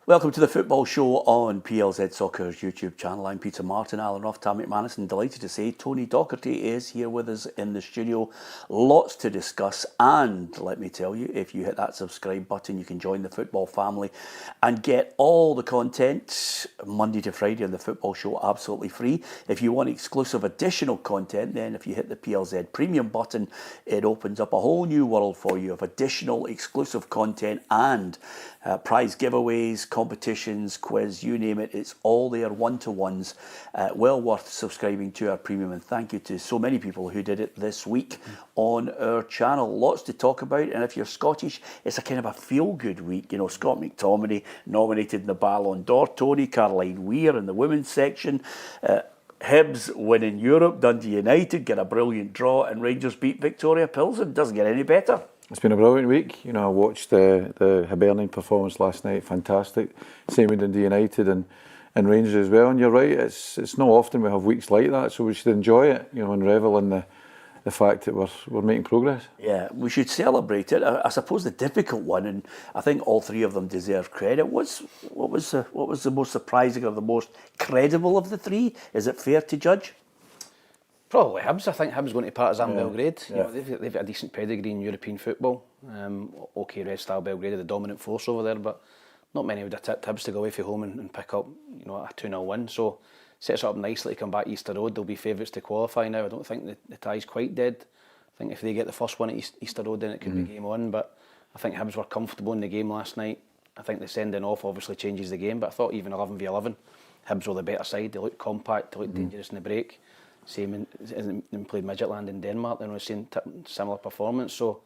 Welcome to the football show on PLZ Soccer's YouTube channel. I'm Peter Martin, Alan Roth, Tam McManus, and delighted to say Tony Docherty is here with us in the studio. Lots to discuss, and let me tell you, if you hit that subscribe button, you can join the football family and get all the content Monday to Friday on the football show absolutely free. If you want exclusive additional content, then if you hit the PLZ premium button, it opens up a whole new world for you of additional exclusive content and prize giveaways, competitions, quiz, you name it, it's all there, one-to-ones. Well worth subscribing to our premium, and thank you to so many people who did it this week on our channel. Lots to talk about, and if you're Scottish, it's a kind of a feel-good week. You know, Scott McTominay nominated in the Ballon d'Or, Tony, Caroline Weir in the women's section, Hibs win in Europe, Dundee United get a brilliant draw, and Rangers beat Victoria Pilsen. Doesn't get any better. It's been a brilliant week. You know, I watched the Aberdeen performance last night. Fantastic. Same with Dundee United and Rangers as well. And you're right, it's not often we have weeks like that, so we should enjoy it, you know, and revel in the fact that we're making progress. Yeah, we should celebrate it. I suppose the difficult one, and I think all three of them deserve credit, what was the most surprising or the most credible of the three? Is it fair to judge? Probably Hibs. I think Hibs going to Partizan Belgrade. You know, they've got a decent pedigree in European football. OK, Red Star Belgrade are the dominant force over there, but not many would have tipped Hibs to go away from home and pick up, you know, a 2-0 win. So sets up nicely to come back Easter Road. They'll be favourites to qualify now. I don't think the tie's quite dead. I think if they get the first one at Easter Road, then it could be game on. But I think Hibs were comfortable in the game last night. I think the sending off obviously changes the game, but I thought even 11v11, Hibs were the better side. They looked compact, they looked dangerous in the break. Same in played Midgetland in Denmark, then we've seen similar performance. So,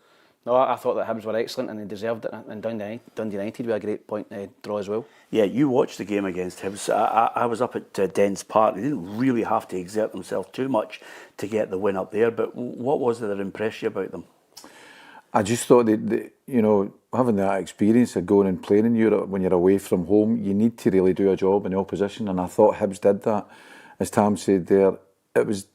no, I thought that Hibs were excellent and they deserved it. And Dundee United with a great point draw as well. Yeah, you watched the game against Hibs. I was up at Dens Park. They didn't really have to exert themselves too much to get the win up there. But what was it that impressed you about them? I just thought that, you know, having that experience of going and playing in Europe when you're away from home, you need to really do a job in the opposition. And I thought Hibs did that. As Tam said there, it was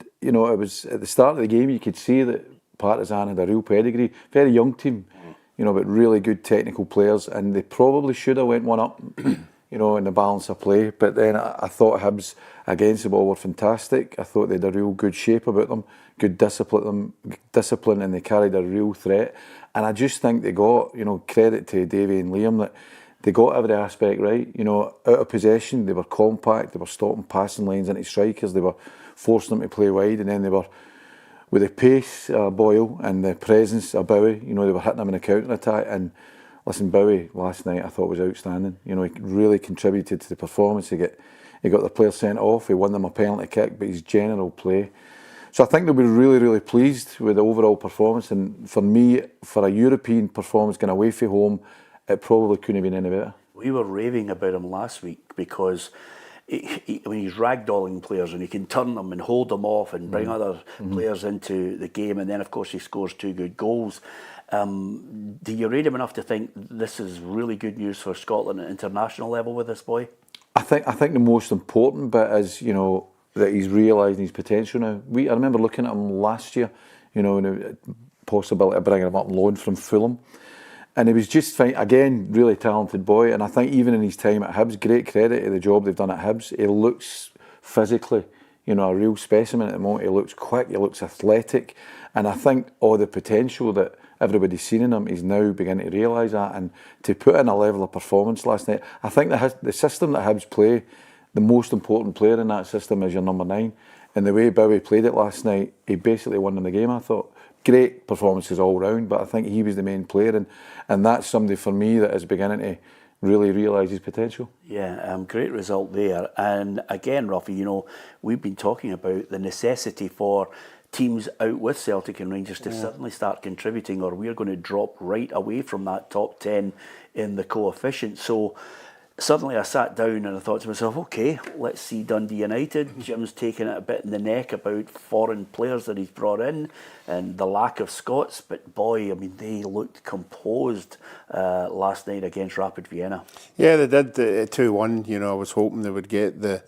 at the start of the game you could see that Partizan had a real pedigree, very young team, you know, but really good technical players, and they probably should have went one up, you know, in the balance of play. But then I thought Hibs against the ball were fantastic. I thought they had a real good shape about them, good discipline, and they carried a real threat. And I just think they got, you know, credit to Davy and Liam that they got every aspect right. You know, out of possession, they were compact, they were stopping passing lanes into strikers, they were forcing them to play wide, and then they were, with the pace Boyle and the presence of Bowie, you know, they were hitting them in a counter-attack. And listen, Bowie last night I thought was outstanding. You know, he really contributed to the performance. He got the player sent off, he won them a penalty kick, but his general play. So I think they'll be really, really pleased with the overall performance. And for me, for a European performance going away from home, it probably couldn't have been any better. We were raving about him last week because he's ragdolling players and he can turn them and hold them off and bring other players into the game, and then of course he scores 2 good goals. Do you rate him enough to think this is really good news for Scotland at international level with this boy? I think the most important bit is, you know, that he's realising his potential now. I remember looking at him last year, you know, and the possibility of bringing him up on loan from Fulham. And he was just, again, really talented boy. And I think even in his time at Hibs, great credit to the job they've done at Hibs. He looks physically, you know, a real specimen at the moment. He looks quick, he looks athletic. And I think all the potential that everybody's seen in him, he's now beginning to realise that. And to put in a level of performance last night, I think the system that Hibs play, the most important player in that system is your number 9. And the way Bowie played it last night, he basically won them the game, I thought. Great performances all round, but I think he was the main player, and that's somebody for me that is beginning to really realise his potential. Yeah, great result there. And again, Ruffy, you know, we've been talking about the necessity for teams out with Celtic and Rangers to suddenly start contributing, or we're going to drop right away from that top 10 in the coefficient. So suddenly I sat down and I thought to myself, okay, let's see Dundee United. Jim's taken it a bit in the neck about foreign players that he's brought in and the lack of Scots, but boy, I mean, they looked composed last night against Rapid Vienna. Yeah, they did 2-1. You know, I was hoping they would get the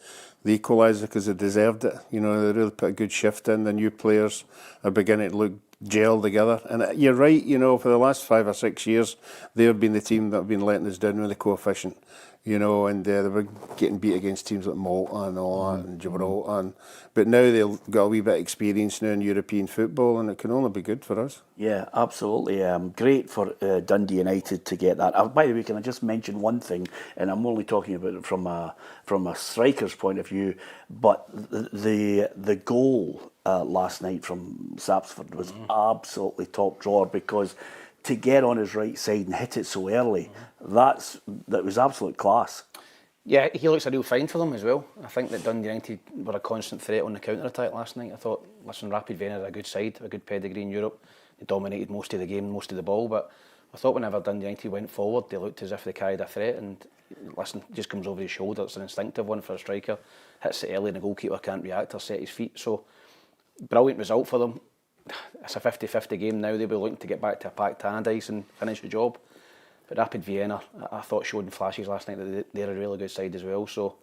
equaliser because they deserved it. You know, they really put a good shift in. The new players are beginning to look gel together. And you're right, you know, for the last 5 or 6 years, they've been the team that have been letting us down with the coefficient. You know, and they were getting beat against teams like Malta and all that, and Gibraltar. But now they've got a wee bit of experience now in European football, and it can only be good for us. Yeah, absolutely. Great for Dundee United to get that. By the way, can I just mention one thing? And I'm only talking about it from a striker's point of view. But the goal last night from Sapsford was absolutely top drawer, because to get on his right side and hit it so early, that was absolute class. Yeah, he looks a real find for them as well. I think that Dundee United were a constant threat on the counter-attack last night. I thought, listen, Rapid Vienna are a good side, a good pedigree in Europe. They dominated most of the game, most of the ball, but I thought whenever Dundee United went forward, they looked as if they carried a threat, and listen, just comes over his shoulder. It's an instinctive one for a striker. Hits it early and the goalkeeper can't react or set his feet. So, brilliant result for them. It's a 50-50 game now. They'll be looking to get back to a packed Tannadice and finish the job. But Rapid Vienna, I thought showed in flashes last night that they're a really good side as well. So,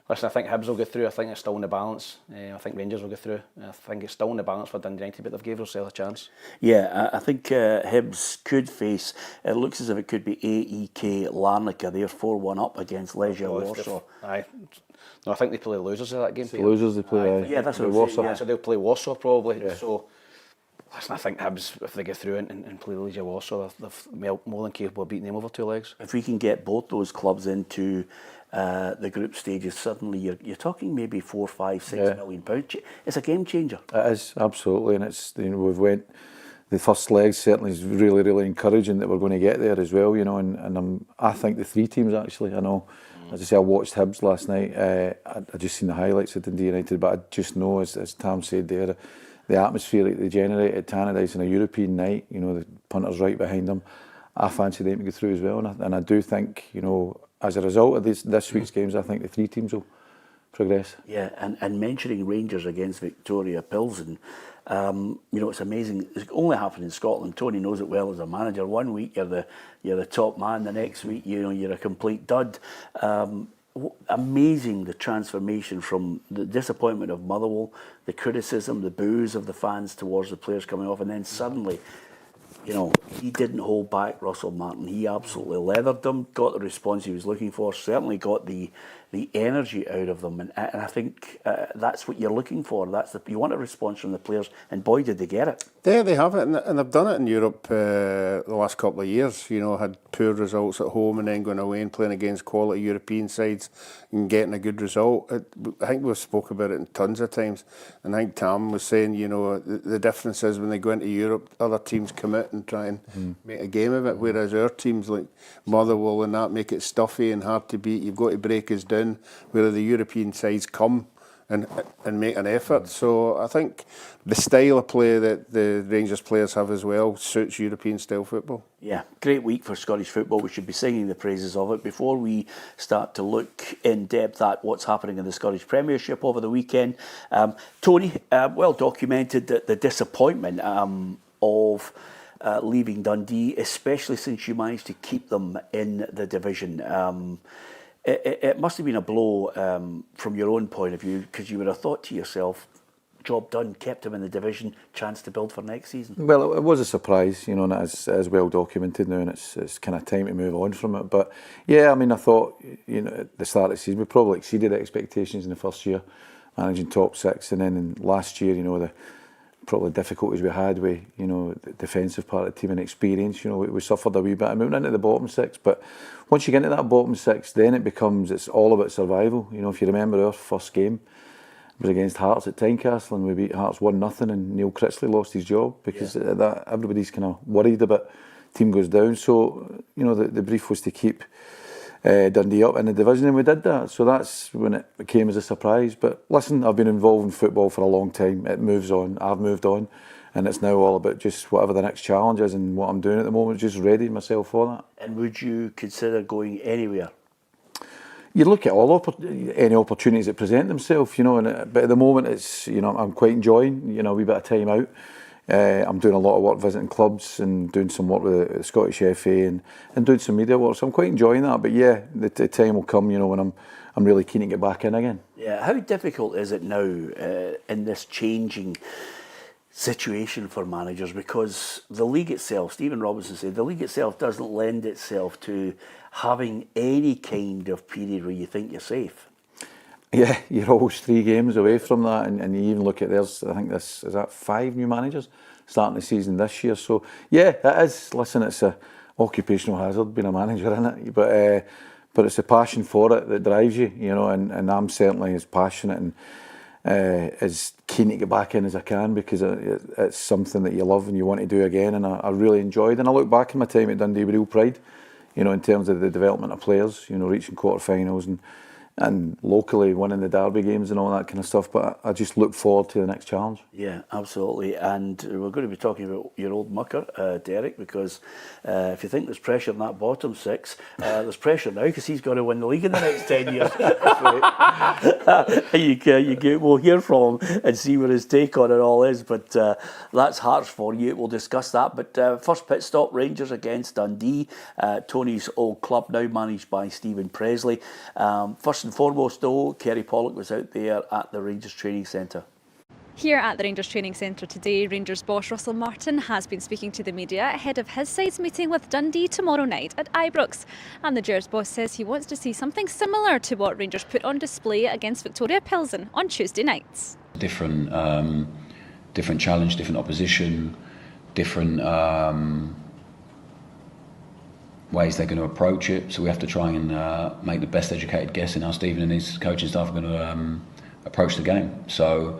listen, I think Hibs will go through. I think it's still in the balance. I think Rangers will go through. I think it's still in the balance for Dundee United, but they've gave themselves a chance. Yeah, I think Hibs could face, it looks as if it could be AEK Larnaca. They're 4-1 up against Legia Warsaw. Aye. No, I think they play the losers of that game. The losers they play. Yeah, that's what Warsaw. yeah. So they'll play Warsaw probably. Yeah. So, listen, I think Hibs, if they get through and play Legia Warsaw, they're more than capable of beating them over 2 legs. If we can get both those clubs into the group stages, suddenly you're talking maybe 4, 5, 6 million pounds. It's a game changer. It is, absolutely, and it's, you know, we've went. The first leg certainly is really, really encouraging that we're going to get there as well, you know, and I think the 3 teams actually, I know, as I say, I watched Hibs last night, I just seen the highlights of Dundee United, but I just know, as Tam said there, the atmosphere that they generate at Tannadice on a European night, you know, the punters right behind them, I fancy them to go through as well, and I do think, you know, as a result of this week's games, I think the 3 teams will progress. Yeah, and mentioning Rangers against Victoria Pilsen, you know, it's amazing. It's only happened in Scotland. Tony knows it well as a manager. One week you're the top man, the next week you're a complete dud. Amazing the transformation from the disappointment of Motherwell, the criticism, the boos of the fans towards the players coming off, and then suddenly, you know, he didn't hold back Russell Martin. He absolutely leathered them, got the response he was looking for, certainly got the energy out of them, and I think that's what you're looking for. You want a response from the players, and boy, did they get it. Yeah, they have it, and they've done it in Europe the last couple of years. You know, had poor results at home and then going away and playing against quality European sides and getting a good result. I think we've spoke about it tons of times, and I think Tam was saying, you know, the difference is when they go into Europe, other teams commit and try and make a game of it, whereas our teams like Motherwell and that make it stuffy and hard to beat. You've got to break us down, where the European sides come and make an effort. So I think the style of play that the Rangers players have as well suits European style football. Yeah, great week for Scottish football. We should be singing the praises of it. Before we start to look in depth at what's happening in the Scottish Premiership over the weekend, Tony, well documented the disappointment of leaving Dundee, especially since you managed to keep them in the division. It must have been a blow from your own point of view, because you would have thought to yourself, job done, kept him in the division, chance to build for next season. Well, it was a surprise, you know, and it's well documented now, and it's kind of time to move on from it. But yeah, I mean, I thought, you know, at the start of the season, we probably exceeded expectations in the first year, managing top 6, and then in last year, you know, the probably difficulties we had with, you know, the defensive part of the team and experience, you know, we suffered a wee bit. I moved into the bottom 6, but once you get into that bottom 6, then it's all about survival. You know, if you remember our first game was against Hearts at Tynecastle, and we beat Hearts 1-0, and Neil Critchley lost his job because that everybody's kind of worried about team goes down. So, you know, the brief was to keep Dundee up in the division, and we did that. So that's when it came as a surprise. But listen, I've been involved in football for a long time. It moves on. I've moved on, and it's now all about just whatever the next challenge is, and what I'm doing at the moment, just readying myself for that. And would you consider going anywhere? You look at any opportunities that present themselves, you know. But at the moment, it's, you know, I'm quite enjoying, you know, a wee bit of time out. I'm doing a lot of work visiting clubs and doing some work with the Scottish FA and doing some media work, so I'm quite enjoying that. But yeah, the time will come, you know, when I'm really keen to get back in again. Yeah, how difficult is it now in this changing situation for managers, because the league itself, Stephen Robinson said, the league itself doesn't lend itself to having any kind of period where you think you're safe. Yeah, you're always 3 games away from that, and you even look at there's, I think this is that 5 new managers starting the season this year. So yeah, it is. Listen, it's a occupational hazard being a manager, isn't it? But it's a passion for it that drives you, you know. And I'm certainly as passionate and as keen to get back in as I can, because it's something that you love and you want to do again. And I really enjoyed. And I look back in my time at Dundee with real pride, you know, in terms of the development of players, you know, reaching quarterfinals and locally winning the derby games and all that kind of stuff. But I just look forward to the next challenge. Yeah, absolutely. And we're going to be talking about your old mucker, Derek, because if you think there's pressure in that bottom 6, there's pressure now because he's got to win the league in the next 10 years. We'll hear from him and see what his take on it all is. But that's Hearts for you. We'll discuss that. But first pit stop, Rangers against Dundee. Tony's old club, now managed by Stephen Presley. First and foremost, though, Kerry Pollock was out there at the Rangers Training Centre. Here at the Rangers Training Centre today, Rangers boss Russell Martin has been speaking to the media ahead of his side's meeting with Dundee tomorrow night at Ibrox. And the Gers boss says he wants to see something similar to what Rangers put on display against Victoria Pilsen on Tuesday nights. Different challenge, different opposition, different ways they're going to approach it. So we have to try and make the best educated guess in how Stephen and his coaching staff are going to approach the game. So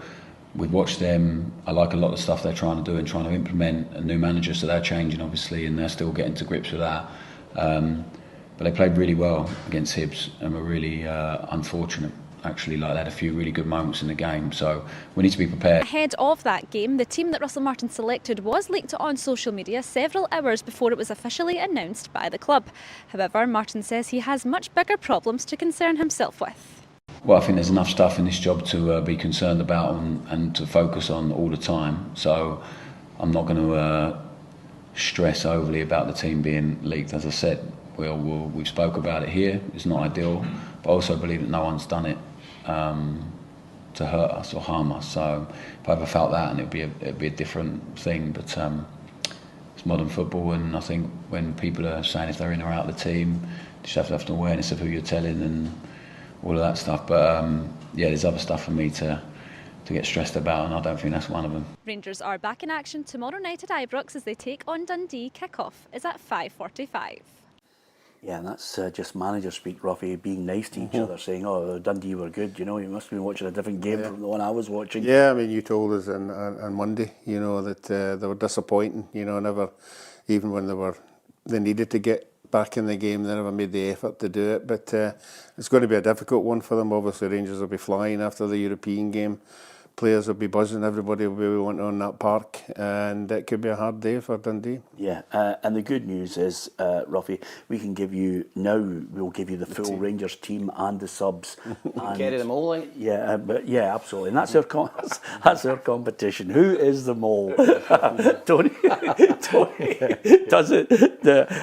we've watched them. I like a lot of the stuff they're trying to do and trying to implement a new manager, so they're changing obviously and they're still getting to grips with that. But they played really well against Hibs and were really unfortunate. Actually, like they had a few really good moments in the game, so we need to be prepared. Ahead of that game, the team that Russell Martin selected was leaked on social media several hours before it was officially announced by the club. However, Martin says he has much bigger problems to concern himself with. Well, I think there's enough stuff in this job to be concerned about and to focus on all the time, so I'm not going to stress overly about the team being leaked. As I said, we've spoke about it here. It's not ideal, but I also believe that no one's done it to hurt us or harm us. So if I ever felt that, and it'd be a different thing. But it's modern football, and I think when people are saying if they're in or out of the team, you just have to have an awareness of who you're telling and all of that stuff. But yeah, there's other stuff for me to get stressed about, and I don't think that's one of them. Rangers are back in action tomorrow night at Ibrox as they take on Dundee. Kick-off is at 5:45. Yeah, and that's just manager speak, Ruffy, being nice to each other, saying, oh, Dundee were good, you know, you must have been watching a different game from the one I was watching. Yeah, I mean, you told us on Monday, you know, that they were disappointing, you know, never, even when they needed to get back in the game, they never made the effort to do it. But it's going to be a difficult one for them. Obviously, Rangers will be flying after the European game. Players will be buzzing, everybody will be wanting on that park, and it could be a hard day for Dundee. Yeah, and the good news is, Ruffy, we'll give you the full Rangers team and the subs. And carry them all, like? Yeah, yeah, absolutely, and that's our competition. Who is the mole? Tony,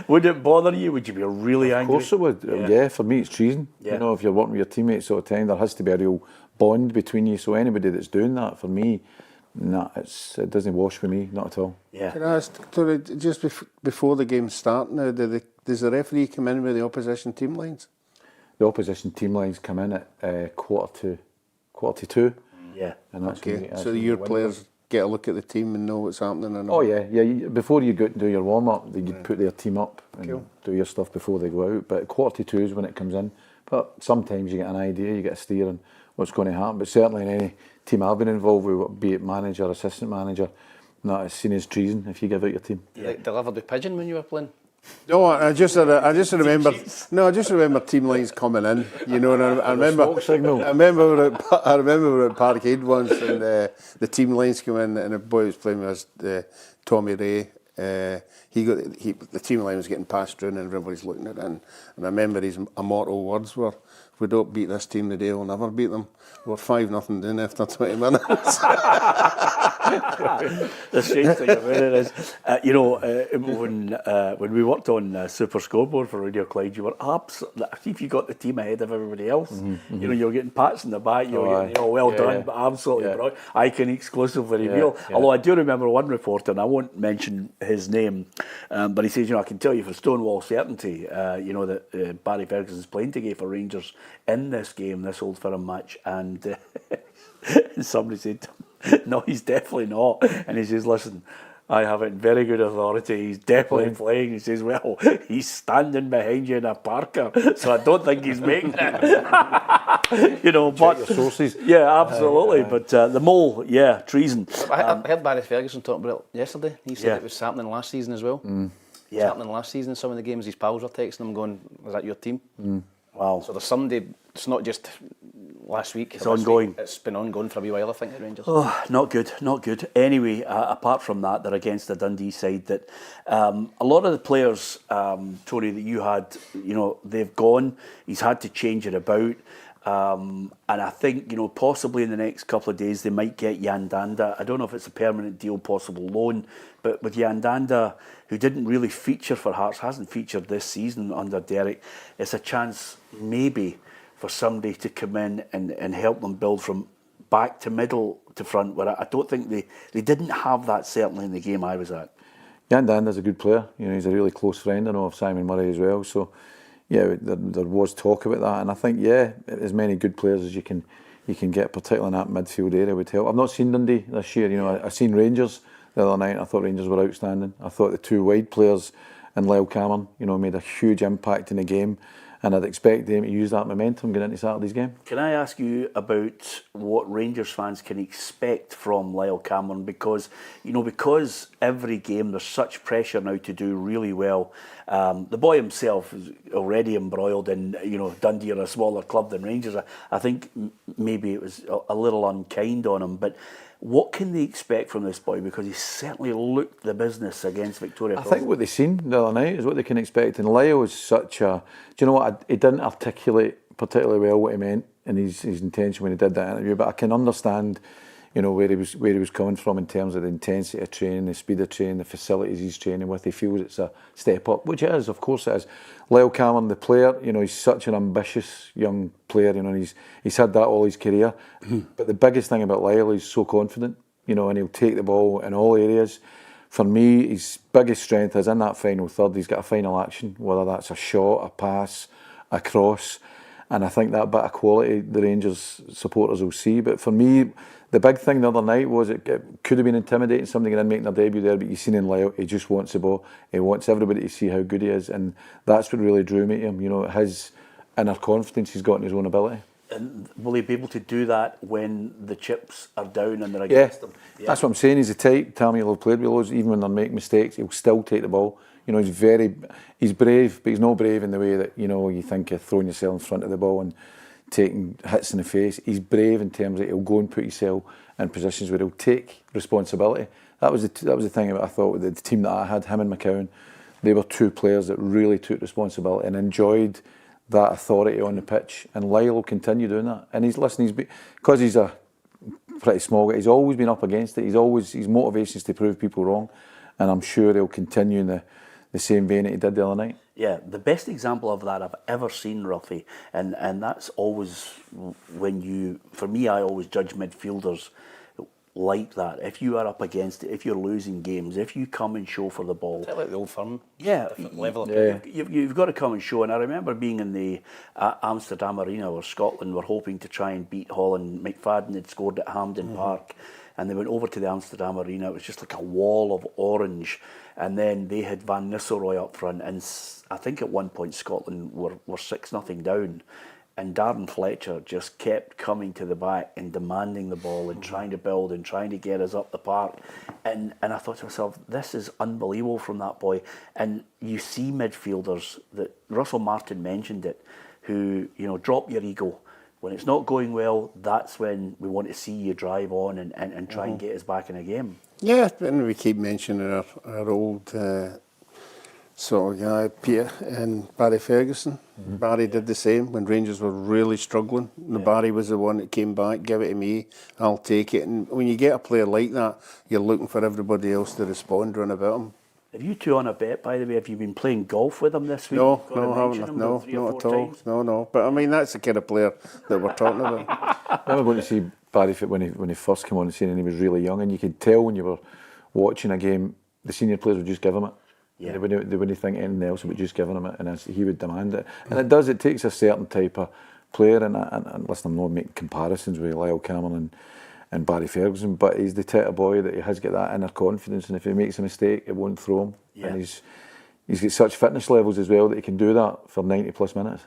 would it bother you? Would you be really angry? Of course it would. Yeah, for me it's treason. Yeah. You know, if you're working with your teammates all the time, there has to be a real bond between you. So anybody that's doing that, for me, it doesn't wash with me, not at all. Yeah. Can I ask, Tony, just before the game start now, does the referee come in with the opposition team lines? The opposition team lines come in at quarter to 2. Yeah. And that's so your players get a look at the team and know what's happening. And oh yeah. Before you go and do your warm up, you'd put their team up and do your stuff before they go out. But quarter to 2 is when it comes in. But sometimes you get an idea, you get a steer on what's going to happen. But certainly in any team I've been involved with, be it manager, assistant manager, it's seen as treason if you give out your team. Yeah. Delivered with pigeon when you were playing? No, I just remember team lines coming in, you know. And I remember we were at Parkhead once, and the team lines come in, and the boy was playing with us, Tommy Ray, The team line was getting passed around and everybody's looking at it. And I remember his immortal words were, "If we don't beat this team today, we'll never beat them." We're 5-0 down after 20 minutes. The strange thing about it is, when we worked on Super Scoreboard for Radio Clyde, you were absolutely, if you got the team ahead of everybody else, you were getting pats in the back, you were getting, well done, but absolutely brilliant. I can exclusively reveal. Although I do remember one reporter, and I won't mention his name, but he says, I can tell you for Stonewall certainty, that Barry Ferguson's playing today for Rangers in this game, this Old Firm match, and somebody said, "No, he's definitely not." And he says, "Listen, I have it in very good authority. He's definitely playing." He says, "Well, he's standing behind you in a Parker, so I don't think he's making it." But your sources. Yeah, absolutely. But the mole, treason. I heard Barry Ferguson talking about it yesterday. He said it was happening last season as well. It was happening last season. Some of the games his pals were texting him going, "Was that your team?" Wow. So there's somebody. It's not just last week. It's ongoing. It's been ongoing for a wee while, I think, at Rangers. Oh, not good. Anyway, apart from that, they're against the Dundee side that a lot of the players, Tony, that you had, they've gone. He's had to change it about. And I think, possibly in the next couple of days, they might get Yandanda. I don't know if it's a permanent deal, possible loan, but with Yandanda, who didn't really feature for Hearts, hasn't featured this season under Derek, it's a chance maybe for somebody to come in and help them build from back to middle to front, where I don't think they didn't have that certainly in the game I was at. Yandanda's a good player. He's a really close friend, I know, of Simon Murray as well. So, yeah, there was talk about that, and I think as many good players as you can get, particularly in that midfield area, would help. I've not seen Dundee this year. I've seen Rangers the other night. I thought Rangers were outstanding. I thought the two wide players and Lyall Cameron, made a huge impact in the game. And I'd expect them to use that momentum going into Saturday's game. Can I ask you about what Rangers fans can expect from Lyall Cameron? Because, because every game there's such pressure now to do really well. The boy himself is already embroiled in, Dundee are a smaller club than Rangers. I think maybe it was a little unkind on him, but what can they expect from this boy? Because he certainly looked the business against Victoria. I think what they've seen the other night is what they can expect. And Lyall is such a... Do you know what? He didn't articulate particularly well what he meant and his intention when he did that interview, but I can understand, where he was coming from in terms of the intensity of training, the speed of training, the facilities he's training with. He feels it's a step up, which it is, of course it is. Lyall Cameron, the player, he's such an ambitious young player, and he's had that all his career. But the biggest thing about Lyall, he's so confident, and he'll take the ball in all areas. For me, his biggest strength is in that final third. He's got a final action, whether that's a shot, a pass, a cross. And I think that bit of quality the Rangers supporters will see. But for me, the big thing the other night was it could have been intimidating, somebody in making their debut there, but you've seen in Lyall, he just wants the ball. He wants everybody to see how good he is. And that's what really drew me to him, his inner confidence he's got in his own ability. And will he be able to do that when the chips are down and they're against them? Yeah, that's what I'm saying. He's the type, Tammy will have played with loads, even when they're making mistakes, he'll still take the ball. He's brave, but he's not brave in the way that, you think of throwing yourself in front of the ball and taking hits in the face. He's brave in terms of he'll go and put himself in positions where he'll take responsibility. That was the thing about, I thought, with the team that I had, him and McCowan, they were two players that really took responsibility and enjoyed that authority on the pitch, and Lyall will continue doing that. And because he's a pretty small guy, he's always been up against it. His motivations to prove people wrong, and I'm sure he'll continue in the same vein that he did the other night. Yeah, the best example of that I've ever seen, Ruffy, and that's always for me, I always judge midfielders like that. If you are up against it, if you're losing games, if you come and show for the ball. Is that like the Old Firm? Yeah. Level of You've got to come and show. And I remember being in the Amsterdam Arena where Scotland were hoping to try and beat Holland. McFadden had scored at Hampden Park. And they went over to the Amsterdam Arena. It was just like a wall of orange. And then they had Van Nistelrooy up front. And I think at one point Scotland were 6-0 down. And Darren Fletcher just kept coming to the back and demanding the ball and trying to build and trying to get us up the park. And I thought to myself, this is unbelievable from that boy. And you see midfielders, that Russell Martin mentioned it, who, drop your ego. when it's not going well, that's when we want to see you drive on and try and get us back in a game. Yeah, and we keep mentioning our old sort of guy, Peter and Barry Ferguson. Barry did the same when Rangers were really struggling. Barry was the one that came back, give it to me, I'll take it. And when you get a player like that, you're looking for everybody else to respond, run about him. Have you two on a bet, by the way? Have you been playing golf with him this week? No, haven't. No, not at all. No. But I mean, that's the kind of player that we're talking about. I remember going to see Barry when he first came on the scene, and he was really young, and you could tell when you were watching a game, the senior players would just give him it. Yeah. They wouldn't think anything else about just giving him it, and he would demand it. And it takes a certain type of player, and listen, I'm not making comparisons with Lyall Cameron and Barry Ferguson, but he's the type of boy that he has got that inner confidence, and if he makes a mistake, it won't throw him. Yeah. And he's got such fitness levels as well that he can do that for 90 plus minutes.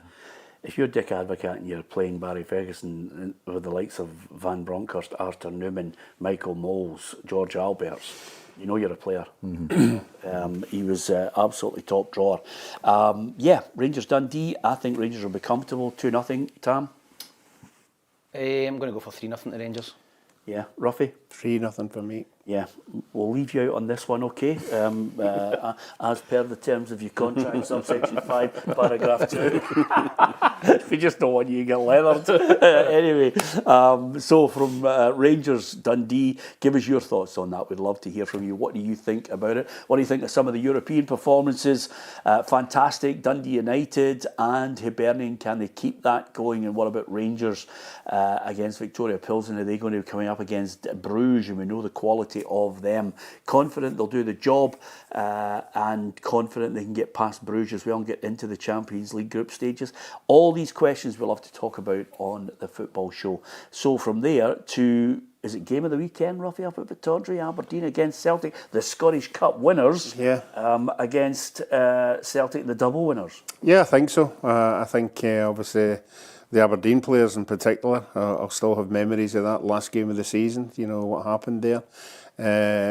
If you're Dick Advocaat and you're playing Barry Ferguson with the likes of Van Bronckhorst, Arthur Newman, Michael Moles, George Alberts, you know you're a player. He was absolutely top drawer. Rangers Dundee, I think Rangers will be comfortable, 2-0, Tam? I'm going to go for 3-0 to Rangers. Yeah, Ruffy? 3-0 for me. Yeah, we'll leave you out on this one, okay? As per the terms of your contract, subsection 5, paragraph 2. We just don't want you to get leathered. Anyway, so from Rangers Dundee, give us your thoughts on that. We'd love to hear from you. What do you think about it? What do you think of some of the European performances? Fantastic. Dundee United and Hibernian, can they keep that going? And what about Rangers against Victoria Pilsen? Are they going to be coming up against Bruges? And we know the quality of them. Confident they'll do the job and confident they can get past Bruges as well and get into the Champions League group stages. All these questions we'll have to talk about on the football show. So from there to, is it game of the weekend, Ruffy, up at Pittodrie? Aberdeen against Celtic, the Scottish Cup winners, against Celtic, the double winners. Yeah, I think so. I think obviously the Aberdeen players in particular, I'll still have memories of that last game of the season, you know, what happened there.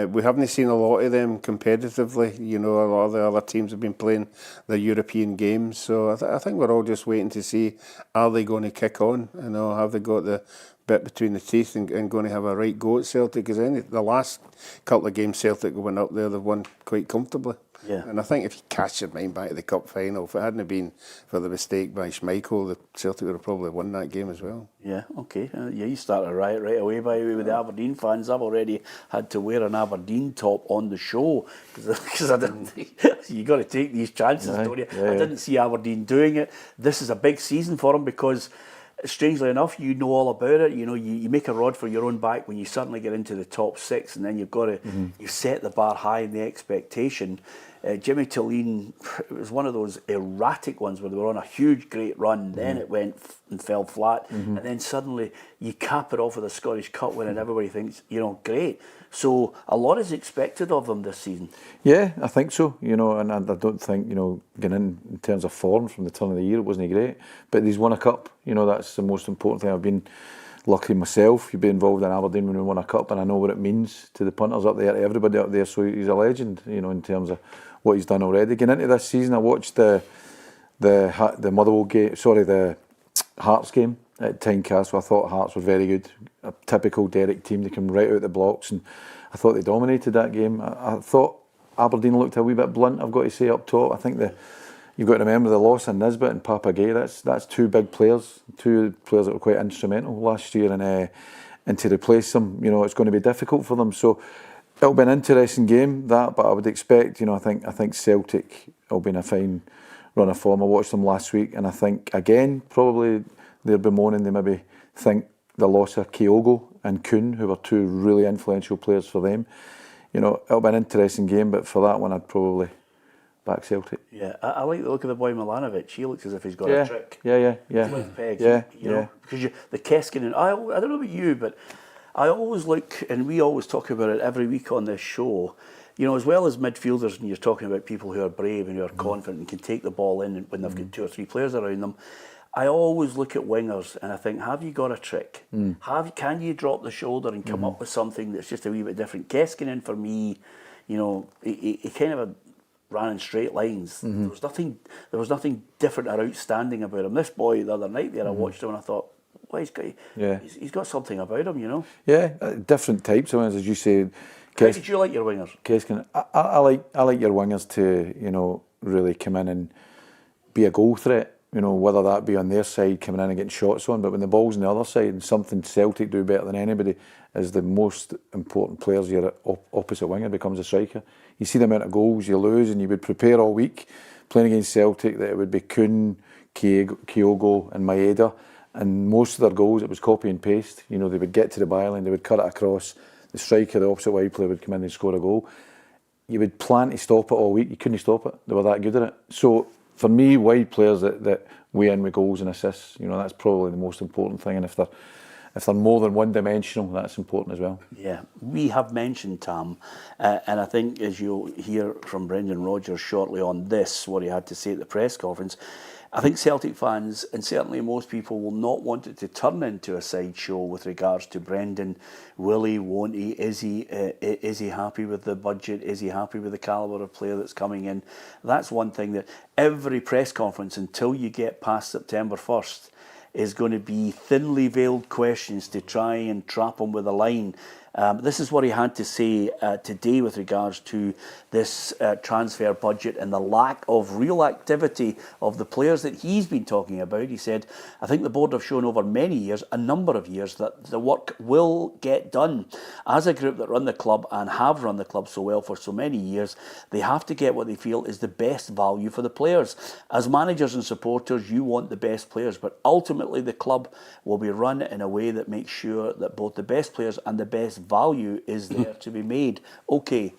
We haven't seen a lot of them competitively. You know, a lot of the other teams have been playing their European games. So I think we're all just waiting to see, are they going to kick on? You know, have they got the bit between the teeth and going to have a right go at Celtic? Because the last couple of games Celtic went up there, they've won quite comfortably. Yeah. And I think if you cast your mind back to the cup final, if it hadn't been for the mistake by Schmeichel, the Celtic would have probably won that game as well. Yeah, okay. You started a riot right away, by the way, with the Aberdeen fans. I've already had to wear an Aberdeen top on the show because I didn't think you got to take these chances, don't you? I didn't see Aberdeen doing it. This is a big season for them because, strangely enough, you know all about it. You know, you make a rod for your own back when you suddenly get into the top 6, and then you've got to you set the bar high in the expectation. Jimmy Tilleen, it was one of those erratic ones where they were on a huge, great run, then it went and fell flat, and then suddenly you cap it off with a Scottish Cup win, and everybody thinks, you know, great. So a lot is expected of them this season. Yeah, I think so. You know, and I don't think, you know, getting in terms of form from the turn of the year, it wasn't great. But he's won a cup. You know, that's the most important thing. I've been lucky myself. You've been involved in Aberdeen when we won a cup, and I know what it means to the punters up there, to everybody up there. So he's a legend, you know, in terms of what he's done already. Getting into this season, I watched the Motherwell game, the Hearts game at Tynecastle. I thought Hearts were very good. A typical Derek team. They come right out the blocks, and I thought they dominated that game. I thought Aberdeen looked a wee bit blunt, I've got to say, up top. I think you've got to remember the loss of Nisbet and Papagay. That's two big players, two players that were quite instrumental last year, and to replace them, you know, it's going to be difficult for them. So it'll be an interesting game, that, but I would expect, you know, I think Celtic will be in a fine run of form. I watched them last week, and I think, again, probably they're bemoaning, they maybe think the loss of Kyogo and Kuhn, who were two really influential players for them. You know, it'll be an interesting game, but for that one, I'd probably back Celtic. Yeah, I like the look of the boy Milanovic. He looks as if he's got a trick. Yeah. With pegs, you know, because the Keskinen, I don't know about you, but I always look, and we always talk about it every week on this show, you know, as well as midfielders, and you're talking about people who are brave and who are confident and can take the ball in when they've got 2 or 3 players around them. I always look at wingers and I think, have you got a trick? Can you drop the shoulder and come up with something that's just a wee bit different? Keskinen, for me, you know, he kind of ran in straight lines. There was nothing different or outstanding about him. This boy the other night there, I watched him and I thought, Well, he's got something about him, you know. Yeah, different types of wingers, as you say. How did you like your wingers? I like your wingers to, you know, really come in and be a goal threat. You know, whether that be on their side, coming in and getting shots on, but when the ball's on the other side, and something Celtic do better than anybody is the most important players. Your opposite winger becomes a striker. You see the amount of goals you lose, and you would prepare all week playing against Celtic that it would be Kuhn, Kyogo and Maeda, and most of their goals it was copy and paste. You know, they would get to the byline, they would cut it across, the striker, the opposite wide player would come in and score a goal. You would plan to stop it all week, you couldn't stop it, they were that good at it. So for me, wide players that weigh in with goals and assists, you know, that's probably the most important thing. And if they're more than one-dimensional, that's important as well. Yeah, we have mentioned Tam, and I think as you'll hear from Brendan Rodgers shortly on this, what he had to say at the press conference, I think Celtic fans, and certainly most people, will not want it to turn into a sideshow with regards to Brendan. Will he, won't he, is he happy with the budget, is he happy with the calibre of player that's coming in? That's one thing that every press conference, until you get past September 1st, is going to be thinly veiled questions to try and trap him with a line. This is what he had to say today with regards to this transfer budget and the lack of real activity of the players that he's been talking about. He said, I think the board have shown over many years, a number of years, that the work will get done. As a group that run the club and have run the club so well for so many years, they have to get what they feel is the best value for the players. As managers and supporters, you want the best players, but ultimately the club will be run in a way that makes sure that both the best players and the best value is there to be made. Okay,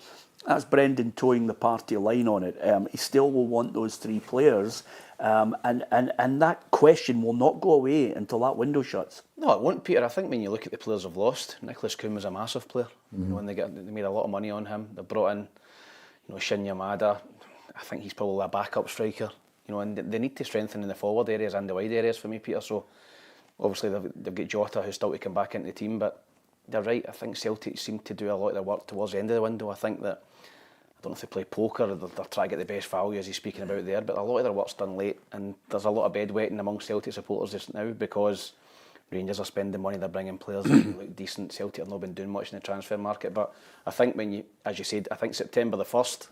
that's Brendan towing the party line on it. He still will want those three players, and that question will not go away until that window shuts. No, it won't, Peter. I think when you look at the players they've lost, Nicholas Kuhn was a massive player. You know, when they made a lot of money on him. They brought in, you know, Shin Yamada. I think he's probably a backup striker. You know, and they need to strengthen in the forward areas and the wide areas for me, Peter. So obviously they've got Jota, who's still to come back into the team, but they're right. I think Celtic seem to do a lot of their work towards the end of the window. I think that, I don't know if they play poker or they're trying to get the best value, as he's speaking about there, but a lot of their work's done late, and there's a lot of bedwetting among Celtic supporters just now because Rangers are spending money, they're bringing players that look decent. Celtic have not been doing much in the transfer market, but I think when you, as you said, I think September the 1st,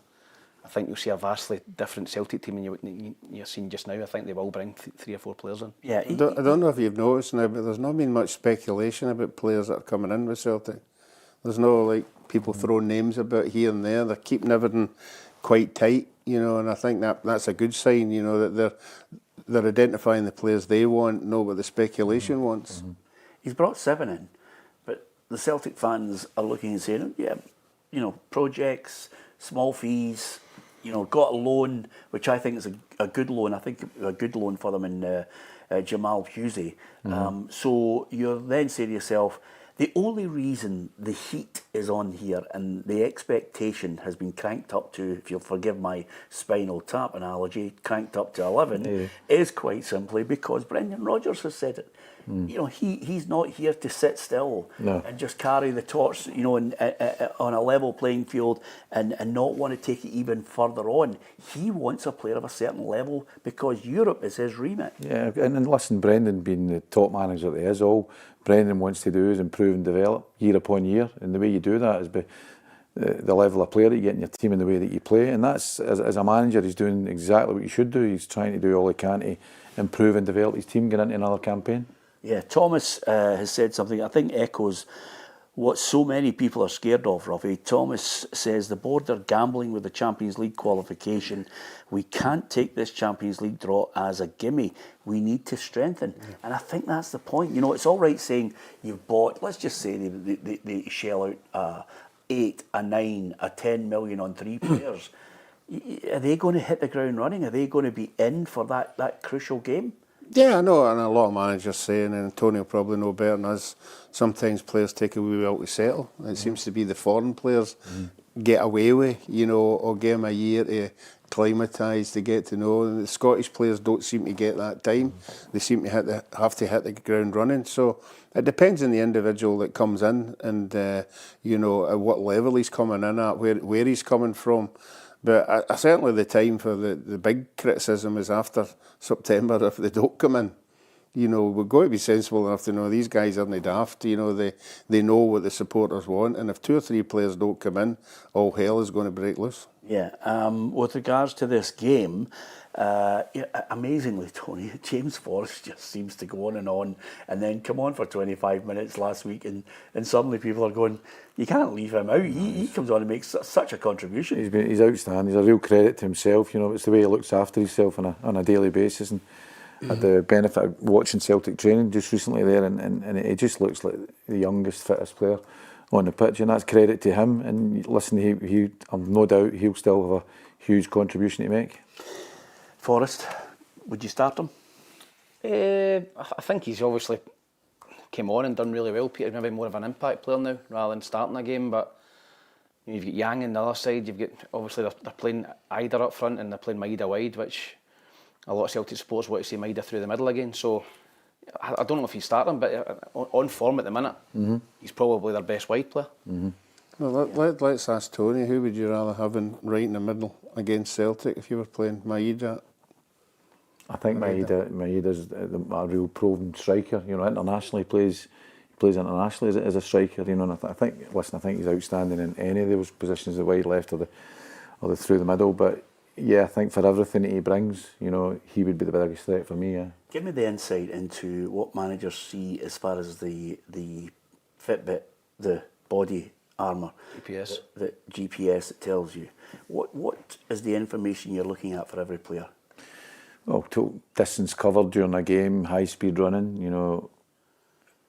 I think you'll see a vastly different Celtic team than you're seeing just now. I think they will bring 3 or 4 players in. Yeah, I don't know if you've noticed now, but there's not been much speculation about players that are coming in with Celtic. There's no like people throwing names about here and there. They're keeping everything quite tight, you know, and I think that's a good sign, you know, that they're identifying the players they want, not what the speculation wants. He's brought 7 in, but the Celtic fans are looking and saying, yeah, you know, projects, small fees, you know, got a loan, which I think is a good loan. I think a good loan for them in Jamal Pusey. So you're then saying to yourself, the only reason the heat is on here and the expectation has been cranked up to, if you'll forgive my spinal tap analogy, cranked up to 11, is quite simply because Brendan Rodgers has said it. You know, he's not here to sit still and just carry the torch, you know, on a level playing field and not want to take it even further on. He wants a player of a certain level because Europe is his remit. Yeah, and listen, Brendan being the top manager that he is, all Brendan wants to do is improve and develop year upon year, and the way you do that is by the level of player that you get in your team and the way that you play, and that's, as a manager, he's doing exactly what you should do. He's trying to do all he can to improve and develop his team, get into another campaign. Yeah, Thomas has said something I think echoes what so many people are scared of, Ruffy. Thomas says the board are gambling with the Champions League qualification. We can't take this Champions League draw as a gimme. We need to strengthen. And I think that's the point. You know, it's all right saying you've bought, let's just say they shell out 8, a 9, a 10 million on 3 players. Are they going to hit the ground running? Are they going to be in for that crucial game? Yeah, I know, and a lot of managers saying, and Tony will probably know better than us, sometimes players take a wee while to settle. It seems to be the foreign players get away with, you know, or give them a year to acclimatise, to get to know. And the Scottish players don't seem to get that time. They seem to have to hit the ground running. So it depends on the individual that comes in and, you know, at what level he's coming in at, where he's coming from. But certainly the time for the big criticism is after September if they don't come in. You know, we've got to be sensible enough to know these guys aren't daft. You know, they know what the supporters want, and if 2 or 3 players don't come in, all hell is going to break loose. Yeah, with regards to this game, amazingly, Tony, James Forrest just seems to go on and then come on for 25 minutes last week, and suddenly people are going, you can't leave him out. He comes on and makes such a contribution. He's outstanding. He's a real credit to himself. You know, it's the way he looks after himself on a daily basis. And had the benefit of watching Celtic training just recently there, and it just looks like the youngest, fittest player on the pitch, and that's credit to him. And listen, he I've no doubt he'll still have a huge contribution to make. Forrest, would you start him? I think he's obviously came on and done really well. Peter's maybe more of an impact player now rather than starting a game, but you've got Yang on the other side. You've got, obviously they're playing Ida up front and they're playing Maida wide, which a lot of Celtic supporters want to see Maida through the middle again. So I don't know if he's starting, but on form at the minute, he's probably their best wide player. Well, let's ask Tony, who would you rather have in right in the middle against Celtic if you were playing Maida? I think Maida's a real proven striker. You know, internationally he plays internationally as a striker. You know, and I think he's outstanding in any of those positions, the wide left or the through the middle. But yeah, I think for everything that he brings, you know, he would be the biggest threat for me. Yeah. Give me the insight into what managers see as far as the Fitbit, the body armour, GPS, the GPS that tells you. What is the information you're looking at for every player? Well, distance covered during a game, high speed running, you know,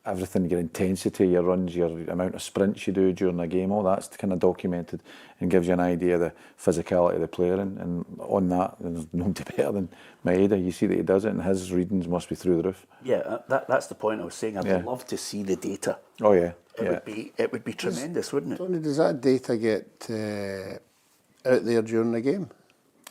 everything, your intensity, your runs, your amount of sprints you do during a game, all that's kind of documented and gives you an idea of the physicality of the player. And on that, there's nobody better than Maeda. You see that he does it, and his readings must be through the roof. Yeah, that's the point I was saying. I'd love to see the data. Oh yeah, it would be tremendous, wouldn't it? Tony, does that data get out there during the game?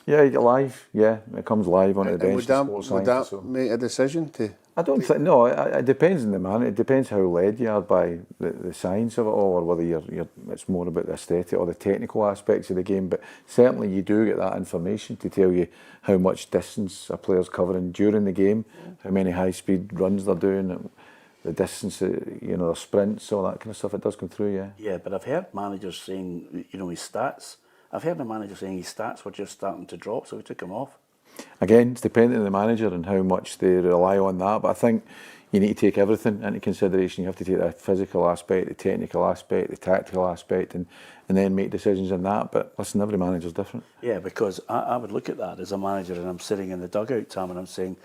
Yeah, you get live. Yeah, it comes live onto the bench. Would that make a decision to? I don't think. No, it depends on the man. It depends how led you are by the science of it all, or whether it's more about the aesthetic or the technical aspects of the game. But certainly, you do get that information to tell you how much distance a player's covering during the game, how many high-speed runs they're doing, the distance, you know, their sprints, all that kind of stuff. It does come through, yeah. Yeah, but I've heard managers saying, you know, his stats. I've heard the manager saying his stats were just starting to drop, so we took him off. Again, it's dependent on the manager and how much they rely on that. But I think you need to take everything into consideration. You have to take the physical aspect, the technical aspect, the tactical aspect, and then make decisions on that. But listen, every manager's different. Yeah, because I would look at that as a manager, and I'm sitting in the dugout, Tam, and I'm saying,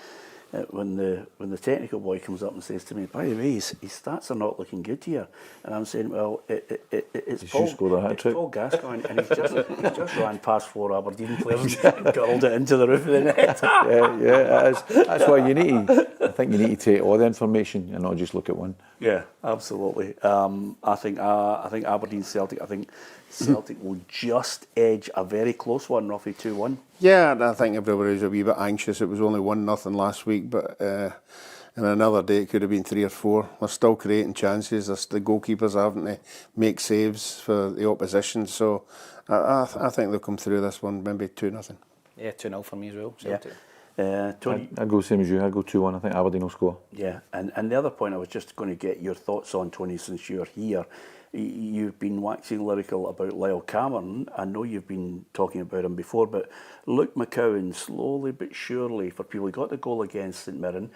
when the technical boy comes up and says to me, by the way, his stats are not looking good here, and I'm saying, well, it's Paul Gascoigne, and he's just ran past 4 Aberdeen players and curled it into the roof of the net. That's why you need to. I think you need to take all the information and not just look at one. Yeah, absolutely. I think Aberdeen Celtic. I think Celtic will just edge a very close one, roughly 2-1. Yeah, I think everybody was a wee bit anxious. It was only 1-0 last week, but in another day it could have been 3 or 4. They're still creating chances. The goalkeepers are having to make saves for the opposition. So I think they'll come through this one, maybe 2-0. Yeah, 2-0 for me as well. Celtic. Yeah. Tony, I'd go same as you. I'd go 2-1. I think Aberdeen will score. Yeah, and the other point I was just going to get your thoughts on, Tony, since you're here. You've been waxing lyrical about Lyall Cameron. I know you've been talking about him before, but Luke McCowan, slowly but surely, for people, he got the goal against St Mirren,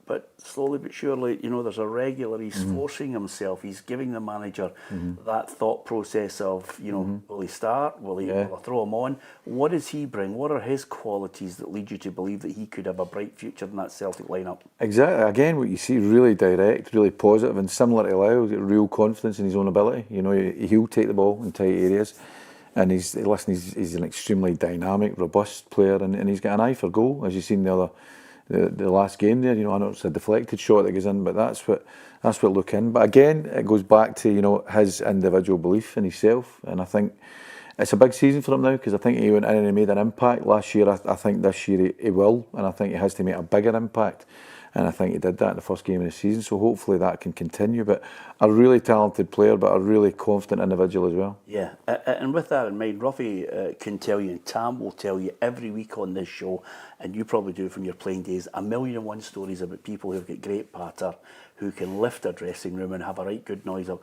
but slowly but surely, you know, there's a regular, he's forcing himself, he's giving the manager that thought process of, you know, will he start, will I throw him on? What does he bring? What are his qualities that lead you to believe that he could have a bright future in that Celtic lineup? Exactly. Again, what you see, really direct, really positive, and similar to Lyall, he's got real confidence in his own ability. You know, he'll take the ball in tight areas, and he's an extremely dynamic, robust player, and he's got an eye for goal, as you've seen the last game there. You know, I know it's a deflected shot that goes in, but that's what Luke in. But again, it goes back to, you know, his individual belief in himself, and I think it's a big season for him now, because I think he went in and he made an impact last year. I think this year he will, and I think he has to make a bigger impact. and I think he did that in the first game of the season, so hopefully that can continue. But a really talented player, but a really confident individual as well. Yeah, and with that in mind, Ruffy can tell you, and Tam will tell you every week on this show, and you probably do from your playing days, 1,000,001 stories about people who've got great patter, who can lift a dressing room and have a right good noise up.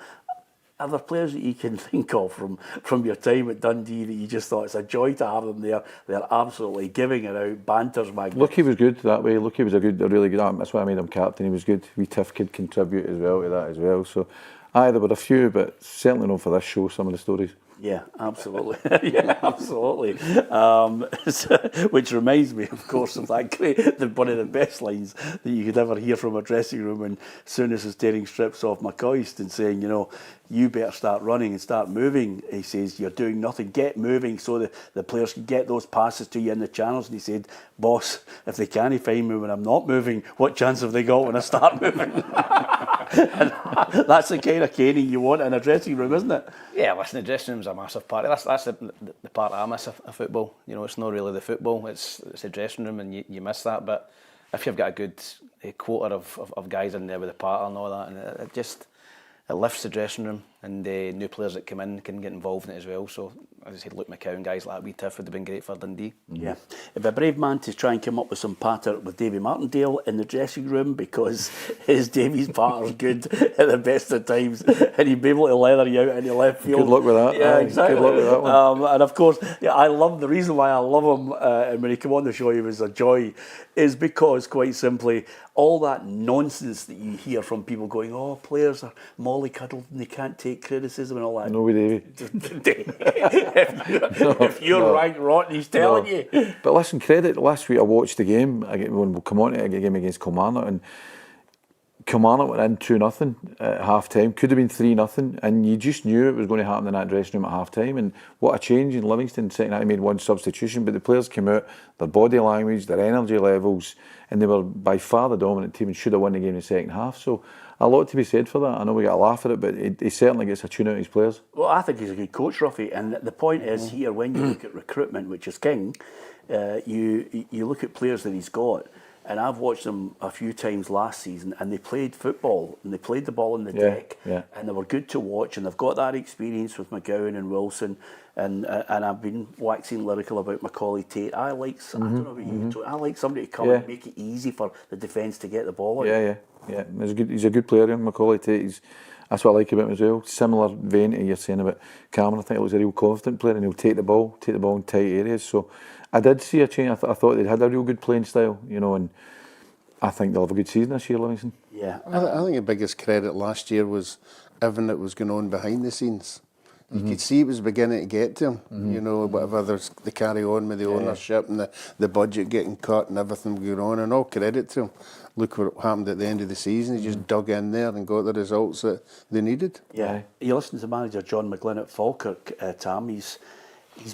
Are there players that you can think of from your time at Dundee that you just thought it's a joy to have them there? They're absolutely giving it out, banter's magnificent. Lucky was good that way. Lucky was a really good. That's why I made him captain. He was good. Wee Tiff could contribute as well to that as well. So, there were a few, but certainly not for this show. Some of the stories. Yeah, absolutely. Yeah, absolutely. Which reminds me, of course, of one of the best lines that you could ever hear from a dressing room when Souness is tearing strips off McCoist and saying, you better start running and start moving. He says, you're doing nothing, get moving so the players can get those passes to you in the channels. And he said, boss, if they can't find me when I'm not moving, what chance have they got when I start moving? And that's the kind of caning you want in a dressing room, isn't it? Yeah, listen, the dressing room's a massive part. That's the part I miss of football. It's not really the football, it's the dressing room, and you miss that. But if you've got a good quota of guys in there with the patter and all that, and it lifts the dressing room, and new players that come in can get involved in it as well. So, as I said, Luke McCowan, guys like Wee Tiff would have been great for Dundee. Yeah. It'd be a brave man to try and come up with some patter with Davy Martindale in the dressing room, because Davy's patter's good at the best of times, and he'd be able to leather you out into left field. Good luck with that. Yeah, exactly. Good luck with that one. And of course, I love the reason why I love him, and when he came on the show, he was a joy, is because, quite simply, all that nonsense that you hear from people going, players are mollycoddled and they can't take criticism and all that. No, Davy. if you're ranked rotten, he's telling you. But listen, credit. Last week I watched the game when we'll come on to a game against Kilmarnock, and Kilmarnock went in 2-0 at half time. Could have been 3-0, and you just knew it was going to happen in that dressing room at half time. And what a change in Livingston. Second half, he made one substitution, but the players came out, their body language, their energy levels, and they were by far the dominant team and should have won the game in the second half. So a lot to be said for that. I know we got a laugh at it, but he certainly gets a tune out of his players. Well, I think he's a good coach, Ruffy, and the point is here, when you look at recruitment, which is king, you look at players that he's got, and I've watched them a few times last season, and they played football, and they played the ball in the deck, and they were good to watch, and they've got that experience with McGowan and Wilson, and I've been waxing lyrical about Macaulay Tate. I like, I don't know about you, I like somebody to come and make it easy for the defence to get the ball in. Yeah. He's a good player, Macaulay Tate. That's what I like about him as well. Similar vein to you're saying about Cameron. I think he was a real confident player, and he'll take the ball in tight areas. So I did see a change. I thought they'd had a real good playing style, and I think they'll have a good season this year, Livingston. Yeah, I think the biggest credit last year was everything that was going on behind the scenes. You could see it was beginning to get to him, whatever they carry on with the ownership and the budget getting cut and everything going on, and all credit to him. Look what happened at the end of the season. He just dug in there and got the results that they needed. Yeah. You listen to manager John McGlynn at Falkirk, Tam, he's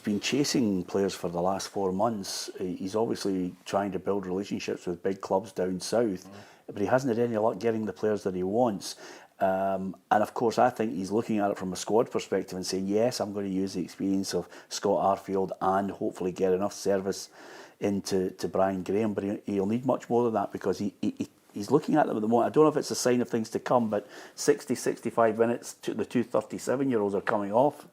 been chasing players for the last 4 months. He's obviously trying to build relationships with big clubs down south, but he hasn't had any luck getting the players that he wants. And of course, I think he's looking at it from a squad perspective and saying, yes, I'm going to use the experience of Scott Arfield and hopefully get enough service into Brian Graham, but he'll need much more than that, because he's looking at them at the moment. I don't know if it's a sign of things to come, but 65 minutes, the two 37-year-olds are coming off.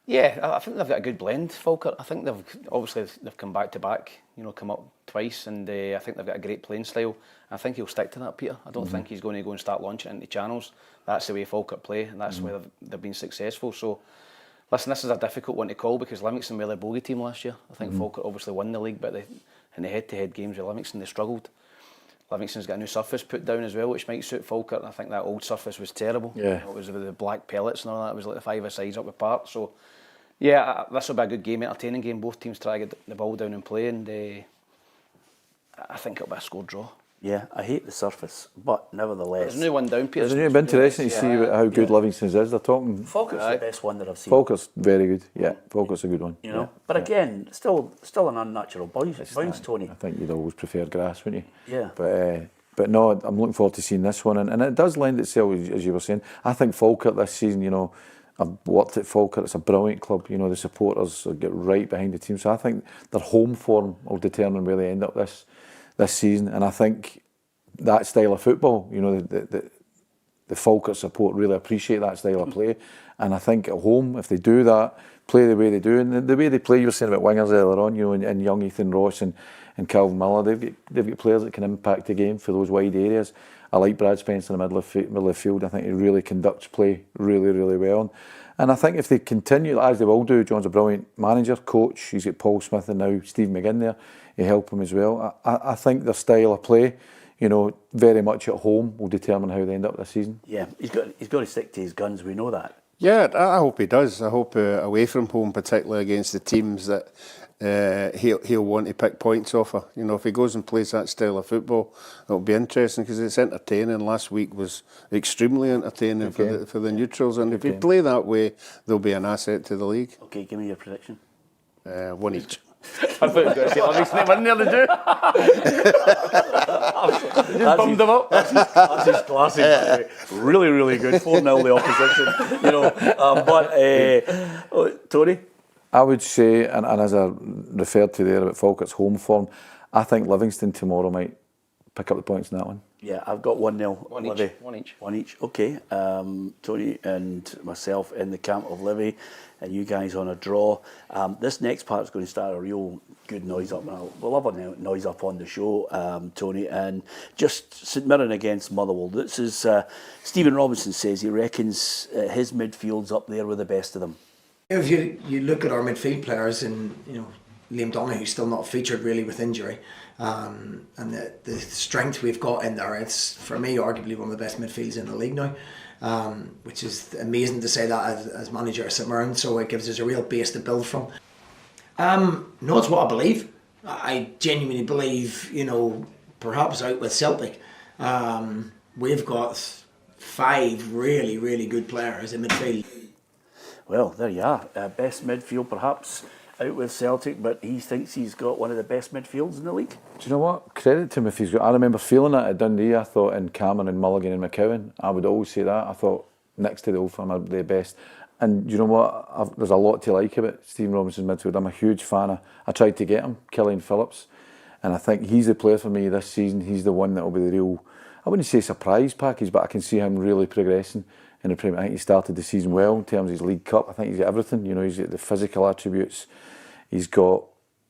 Yeah, I think they've got a good blend, Falkirk. I think they've come back to back, come up twice, and I think they've got a great playing style. I think he'll stick to that, Peter. I don't think he's going to go and start launching into channels. That's the way Falkirk play, and that's where they've been successful. So, listen, this is a difficult one to call, because Livingston were the bogey team last year. I think Falkirk obviously won the league, but in the head-to-head games with Livingston, they struggled. Livingston's got a new surface put down as well, which might suit Falkirk. I think that old surface was terrible. Yeah. It was with the black pellets and all that. It was like the 5-a-sides up apart. So, yeah, this will be a good game, entertaining game. Both teams try to get the ball down and play, and I think it'll be a score draw. Yeah, I hate the surface, but nevertheless. There's a new one down, Peter. It'll be interesting to see how good Livingston's is. They're talking. Falkirk's the best one that I've seen. Falkirk's very good. Yeah, Falkirk's a good one. But again, still an unnatural bounce, Tony. I think you'd always prefer grass, wouldn't you? Yeah. But no, I'm looking forward to seeing this one, and it does lend itself, as you were saying. I think Falkirk this season, I've worked at Falkirk. It's a brilliant club. The supporters get right behind the team. So I think their home form will determine where they end up this season. And I think that style of football. You know, the Falkirk support really appreciate that style of play, and I think at home, if they do that, play the way they do, and the way they play, you were saying about wingers earlier on, you know, and young Ethan Ross and Calvin Miller, they've got players that can impact the game for those wide areas. I like Brad Spencer in the middle of the field. I think he really conducts play really, really well. And I think if they continue, as they will do, John's a brilliant manager, coach. He's got Paul Smith and now Steve McGinn there. He help him as well. I think their style of play, you know, very much at home will determine how they end up this season. Yeah, he's got to stick to his guns. We know that. Yeah, I hope he does. I hope away from home, particularly against the teams that he'll want to pick points off of. You know, if he goes and plays that style of football, it'll be interesting because it's entertaining. Last week was extremely entertaining for the neutrals, and if he play that way, they'll be an asset to the league. Okay, give me your prediction. 1 each. I thought you were going to say Livingston win there, did you? Just bummed them up. That's his classic, by the way. Really, really good. 4-0 the opposition. You know, but Tony? I would say, and as I referred to there about Falkirk's home form, I think Livingston tomorrow might pick up the points in that one. Yeah, I've got 1-0. One each. Okay. Tony and myself in the camp of Livy, and you guys on a draw. This next part is going to start a real good noise up. We'll have a noise up on the show, Tony. And just St Mirren against Motherwell. This is Stephen Robinson says he reckons his midfield's up there with the best of them. If you look at our midfield players, and you know, Liam Donaghu's still not featured really with injury, and the strength we've got in there, it's for me arguably one of the best midfields in the league now, which is amazing to say that as manager of St Mirren. So it gives us a real base to build from. No, it's what I believe. I genuinely believe, you know, perhaps out with Celtic, we've got 5 really, really good players in midfield. Well, there you are. Best midfield perhaps out with Celtic, but he thinks he's got one of the best midfields in the league. Do you know what? Credit to him if he's got... I remember feeling that at Dundee. I thought in Cameron and Mulligan and McCowan, I would always say that. I thought next to the Old Firm are the best. And do you know what? There's a lot to like about Stephen Robinson's midfield. I'm a huge fan. I tried to get him, Killian Phillips, and I think he's the player for me this season. He's the one that will be the real, I wouldn't say surprise package, but I can see him really progressing in the Premier. I think he started the season well in terms of his League Cup. I think he's got everything. You know, he's got the physical attributes. He's got,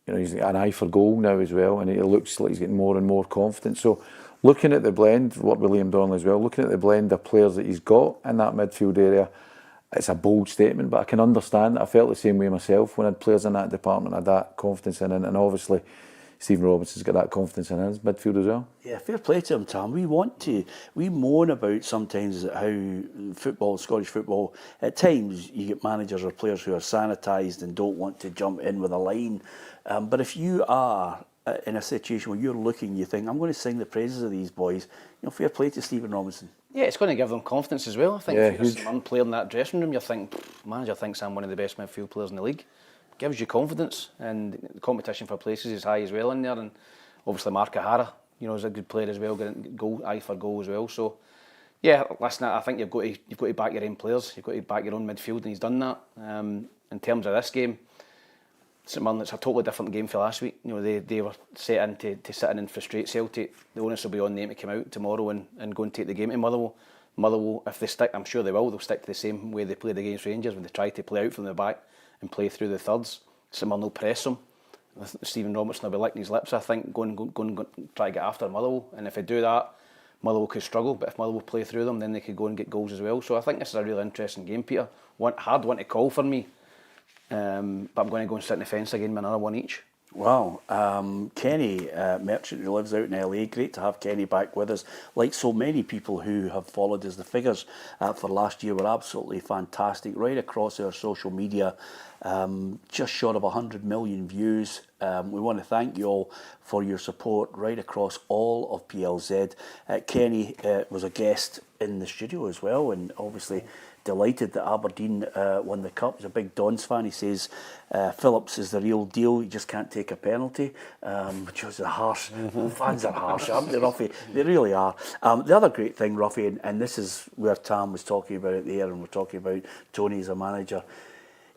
you know, he's got an eye for goal now as well, and it looks like he's getting more and more confident. So, looking at the blend, what with Liam Donnelly as well, looking at the blend of players that he's got in that midfield area, it's a bold statement, but I can understand it. I felt the same way myself when I had players in that department. I had that confidence in it, and obviously Stephen Robinson's got that confidence in his midfield as well. Yeah, fair play to him, Tam. We moan about sometimes how football, Scottish football, at times you get managers or players who are sanitised and don't want to jump in with a line. But if you are in a situation where you're looking, you think, I'm going to sing the praises of these boys, you know, fair play to Stephen Robinson. Yeah, it's going to give them confidence as well. I think if you're a player in that dressing room, you think, manager thinks I'm one of the best midfield players in the league. Gives you confidence, and the competition for places is high as well in there. And obviously Mark O'Hara, you know, is a good player as well, getting eye for goal as well. So yeah, listen, I think you've got to back your own players, you've got to back your own midfield, and he's done that. In terms of this game, St Mirren, it's a totally different game for last week. You know, they were set in to sit in and frustrate Celtic. The onus will be on them to come out tomorrow and go and take the game to Motherwell. Motherwell, if they stick, I'm sure they will, they'll stick to the same way they played against Rangers when they tried to play out from the back and play through the thirds. St Mirren will press them. Stephen Robertson will be licking his lips, I think, going try to get after Motherwell. And if they do that, Motherwell could struggle. But if Motherwell play through them, then they could go and get goals as well. So I think this is a really interesting game, Peter. Hard one to call for me. But I'm going to go and sit in the fence again with another 1 each. Wow. Kenny Merchant, who lives out in LA, great to have Kenny back with us. Like so many people who have followed us, the figures for last year were absolutely fantastic, right across our social media. Just short of 100 million views. We want to thank you all for your support right across all of PLZ. Kenny was a guest in the studio as well, and obviously delighted that Aberdeen won the cup. He's a big Dons fan. He says Phillips is the real deal. You just can't take a penalty, which was a harsh. Fans are harsh, aren't they, Ruffy? They really are. The other great thing, Ruffy, and this is where Tam was talking about it there, and we're talking about Tony as a manager.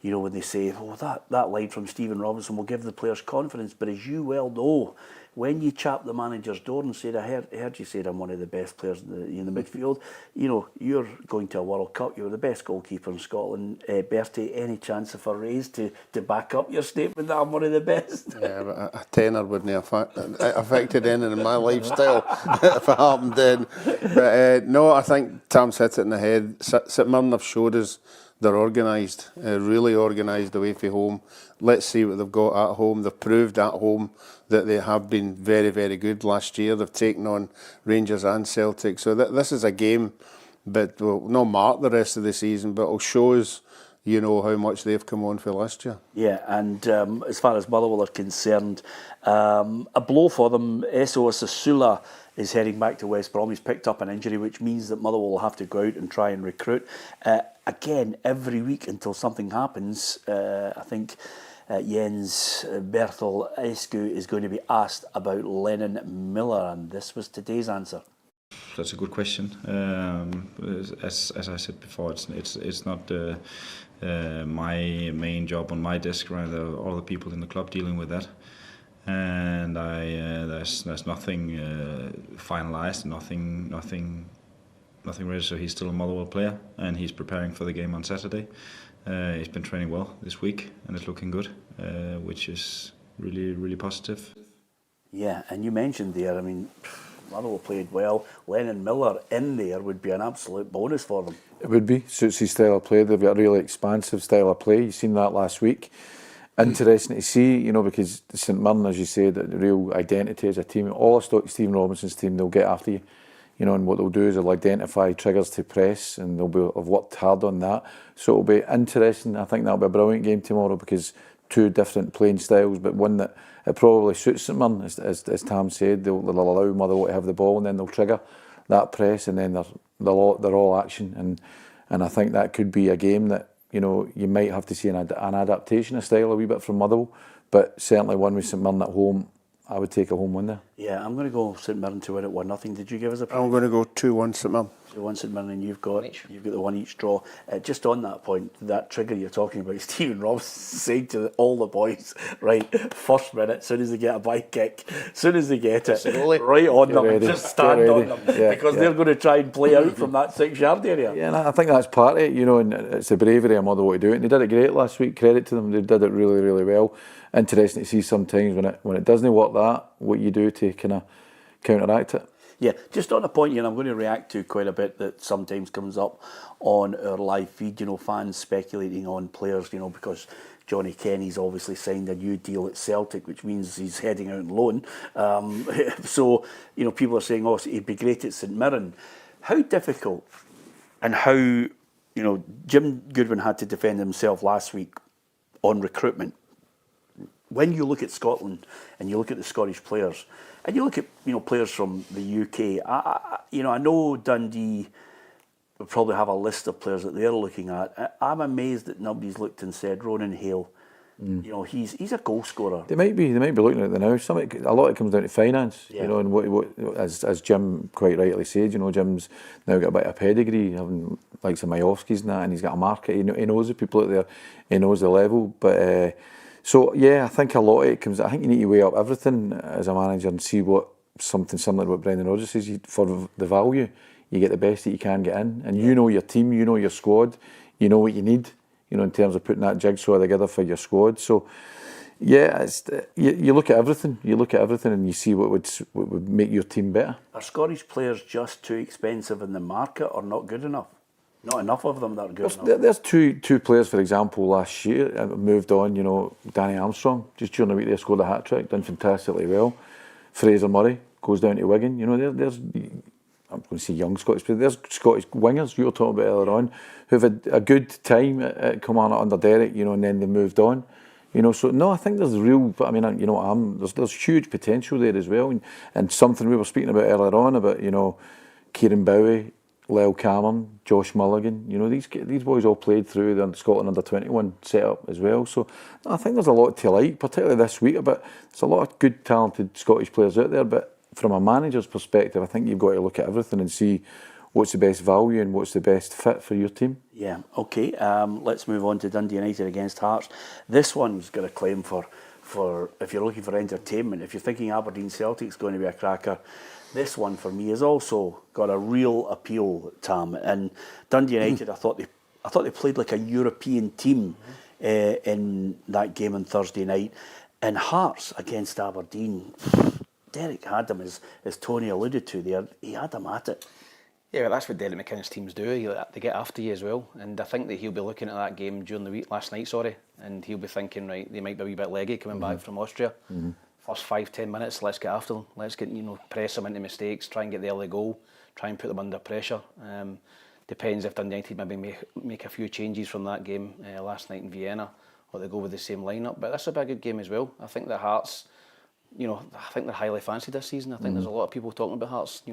You know, when they say, oh, that line from Stephen Robinson will give the players confidence, but as you well know, when you chap the manager's door and said, I heard you said I'm one of the best players in the midfield, you know, you're going to a World Cup, you're the best goalkeeper in Scotland. Bertie, any chance of a raise to back up your statement that I'm one of the best? Yeah, but a tenner wouldn't have affected anything in my lifestyle if it happened then. But no, I think Tam's hit it in the head. St Mirren have showed us they're organised, really organised away from home. Let's see what they've got at home. They've proved at home that they have been very, very good last year. They've taken on Rangers and Celtic. So this is a game that will not mark the rest of the season, but will show us, you know, how much they've come on for last year. Yeah, and as far as Motherwell are concerned, a blow for them. Eso Sasula is heading back to West Brom. He's picked up an injury, which means that Motherwell will have to go out and try and recruit. Again, every week until something happens, I think Jens Bertel Escu is going to be asked about Lennon Miller, and this was today's answer. That's a good question. As I said before, it's not my main job on my desk. Rather, all the people in the club dealing with that, and there's nothing finalised, nothing ready. So he's still a Motherwell player, and he's preparing for the game on Saturday. He's been training well this week, and it's looking good, which is really positive. Yeah, and you mentioned there, I mean, Motherwell played well. Lennon Miller in there would be an absolute bonus for them. It would be. Suits his style of play. They've got a really expansive style of play. You've seen that last week. Interesting to see, you know, because St Mirren, as you said, the real identity as a team. All of Stephen Robinson's team, they'll get after you. You know, and what they'll do is they'll identify triggers to press, and have worked hard on that. So it'll be interesting. I think that'll be a brilliant game tomorrow, because two different playing styles, but one that it probably suits St Mirren, as Tam said. They'll allow Motherwell to have the ball, and then they'll trigger that press, and then they're all action. And I think that could be a game that, you know, you might have to see an adaptation of style a wee bit from Motherwell, but certainly one with St Mirren at home, I would take a home win there. Yeah, I'm going to go St Mirren to win at 1-0. Did you give us a prediction? I'm going to go 2-1 St Mirren. 2-1 St Mirren, and you've got the one each draw. Just on that point, that trigger you're talking about, Stephen Robinson saying to all the boys, right, first minute, as soon as they get a bike kick, as soon as they get it, right on them, ready. just stand on them, because they're going to try and play out from that 6-yard area. Yeah, and I think that's part of it, you know, and it's the bravery of Motherwell to do it. And they did it great last week. Credit to them, they did it really well. Interesting to see sometimes when it doesn't work, that what you do to kind of counteract it. Yeah, just on a point, and I'm going to react to quite a bit that sometimes comes up on our live feed, you know, fans speculating on players, you know, because Johnny Kenny's obviously signed a new deal at Celtic, which means he's heading out on loan. So, you know, people are saying, oh, he'd be great at St Mirren. How difficult, and how, you know, Jim Goodwin had to defend himself last week on recruitment. When you look at Scotland and you look at the Scottish players, and you look at, you know, players from the UK, I know Dundee will probably have a list of players that they're looking at. I'm amazed that nobody's looked and said Ronan Hale. You know, he's a goal scorer. They might be looking at it now. A lot of it comes down to finance. Yeah. You know, and what as Jim quite rightly said, you know, Jim's now got a bit of pedigree, having like some Majowski's and that, and he's got a market. He knows the people out there. He knows the level, but. So yeah, I think a lot of it comes. I think you need to weigh up everything as a manager and see what something similar to what Brendan Rodgers says. For the value, you get the best that you can get in, and you know your team, you know your squad, you know what you need. You know, in terms of putting that jigsaw together for your squad. So yeah, you look at everything. You look at everything, and you see what would make your team better. Are Scottish players just too expensive in the market, or not good enough? Not enough of them that are good enough. There's two players, for example, last year moved on. You know, Danny Armstrong, just during the week they scored a hat-trick, done fantastically well. Fraser Murray goes down to Wigan. You know, there's I'm going to say young Scottish players. There's Scottish wingers you were talking about earlier on who've had a good time at Kilmarnock under Derek. You know, and then they moved on. You know, so no, I think there's real. I mean, you know, there's huge potential there as well, and something we were speaking about earlier on about, you know, Kieran Bowie, Lyall Cameron, Josh Mulligan, you know, these boys all played through the Scotland under-21 setup as well. So I think there's a lot to like, particularly this week. But there's a lot of good, talented Scottish players out there. But from a manager's perspective, I think you've got to look at everything and see what's the best value and what's the best fit for your team. Yeah, okay. Let's move on to Dundee United against Hearts. This one's got a claim for if you're looking for entertainment, if you're thinking Aberdeen Celtic's going to be a cracker, this one for me has also got a real appeal, Tam. And Dundee United, I thought they played like a European team in that game on Thursday night. And Hearts against Aberdeen, Derek had them, as Tony alluded to there, he had them at it. Yeah, well, that's what Derek McInnes teams do. They get after you as well. And I think that he'll be looking at that game during the week, last night, and he'll be thinking, right, they might be a wee bit leggy coming back from Austria. First 5-10 minutes, let's get after them. Let's get, press them into mistakes, try and get the early goal, try and put them under pressure. Depends if Dundee United maybe make a few changes from that game last night in Vienna, or they go with the same lineup. But this will be a good game as well. I think the Hearts, I think they're highly fancied this season. I think there's a lot of people talking about Hearts,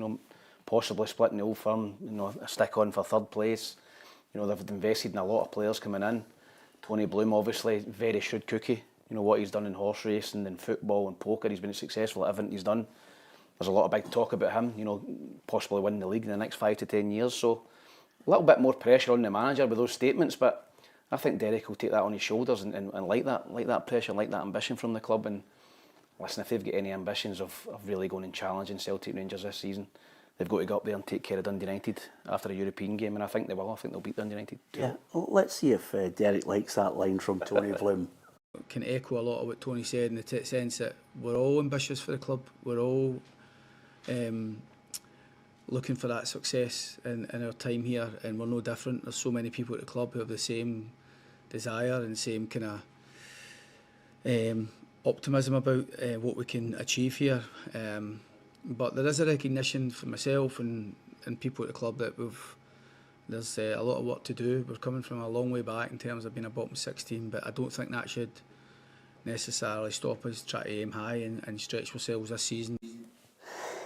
possibly splitting the Old Firm, a stick on for third place. They've invested in a lot of players coming in. Tony Bloom, obviously, very shrewd cookie. What he's done in horse racing and football and poker, he's been successful at everything he's done. There's a lot of big talk about him, possibly winning the league in the next 5 to 10 years. So a little bit more pressure on the manager with those statements, but I think Derek will take that on his shoulders and like that pressure, like that ambition from the club. And listen, if they've got any ambitions of really going and challenging Celtic Rangers this season, they've got to go up there and take care of Dundee United after a European game, and I think they will. I think they'll beat Dundee United too. Yeah, well, let's see if Derek likes that line from Tony Bloom. Can echo a lot of what Tony said in the sense that we're all ambitious for the club. We're all looking for that success in our time here, and we're no different. There's so many people at the club who have the same desire and same kind of optimism about what we can achieve here. But there is a recognition for myself and people at the club that there's a lot of work to do. We're coming from a long way back in terms of being a bottom 16, but I don't think that should necessarily stop us trying to aim high and stretch ourselves this season.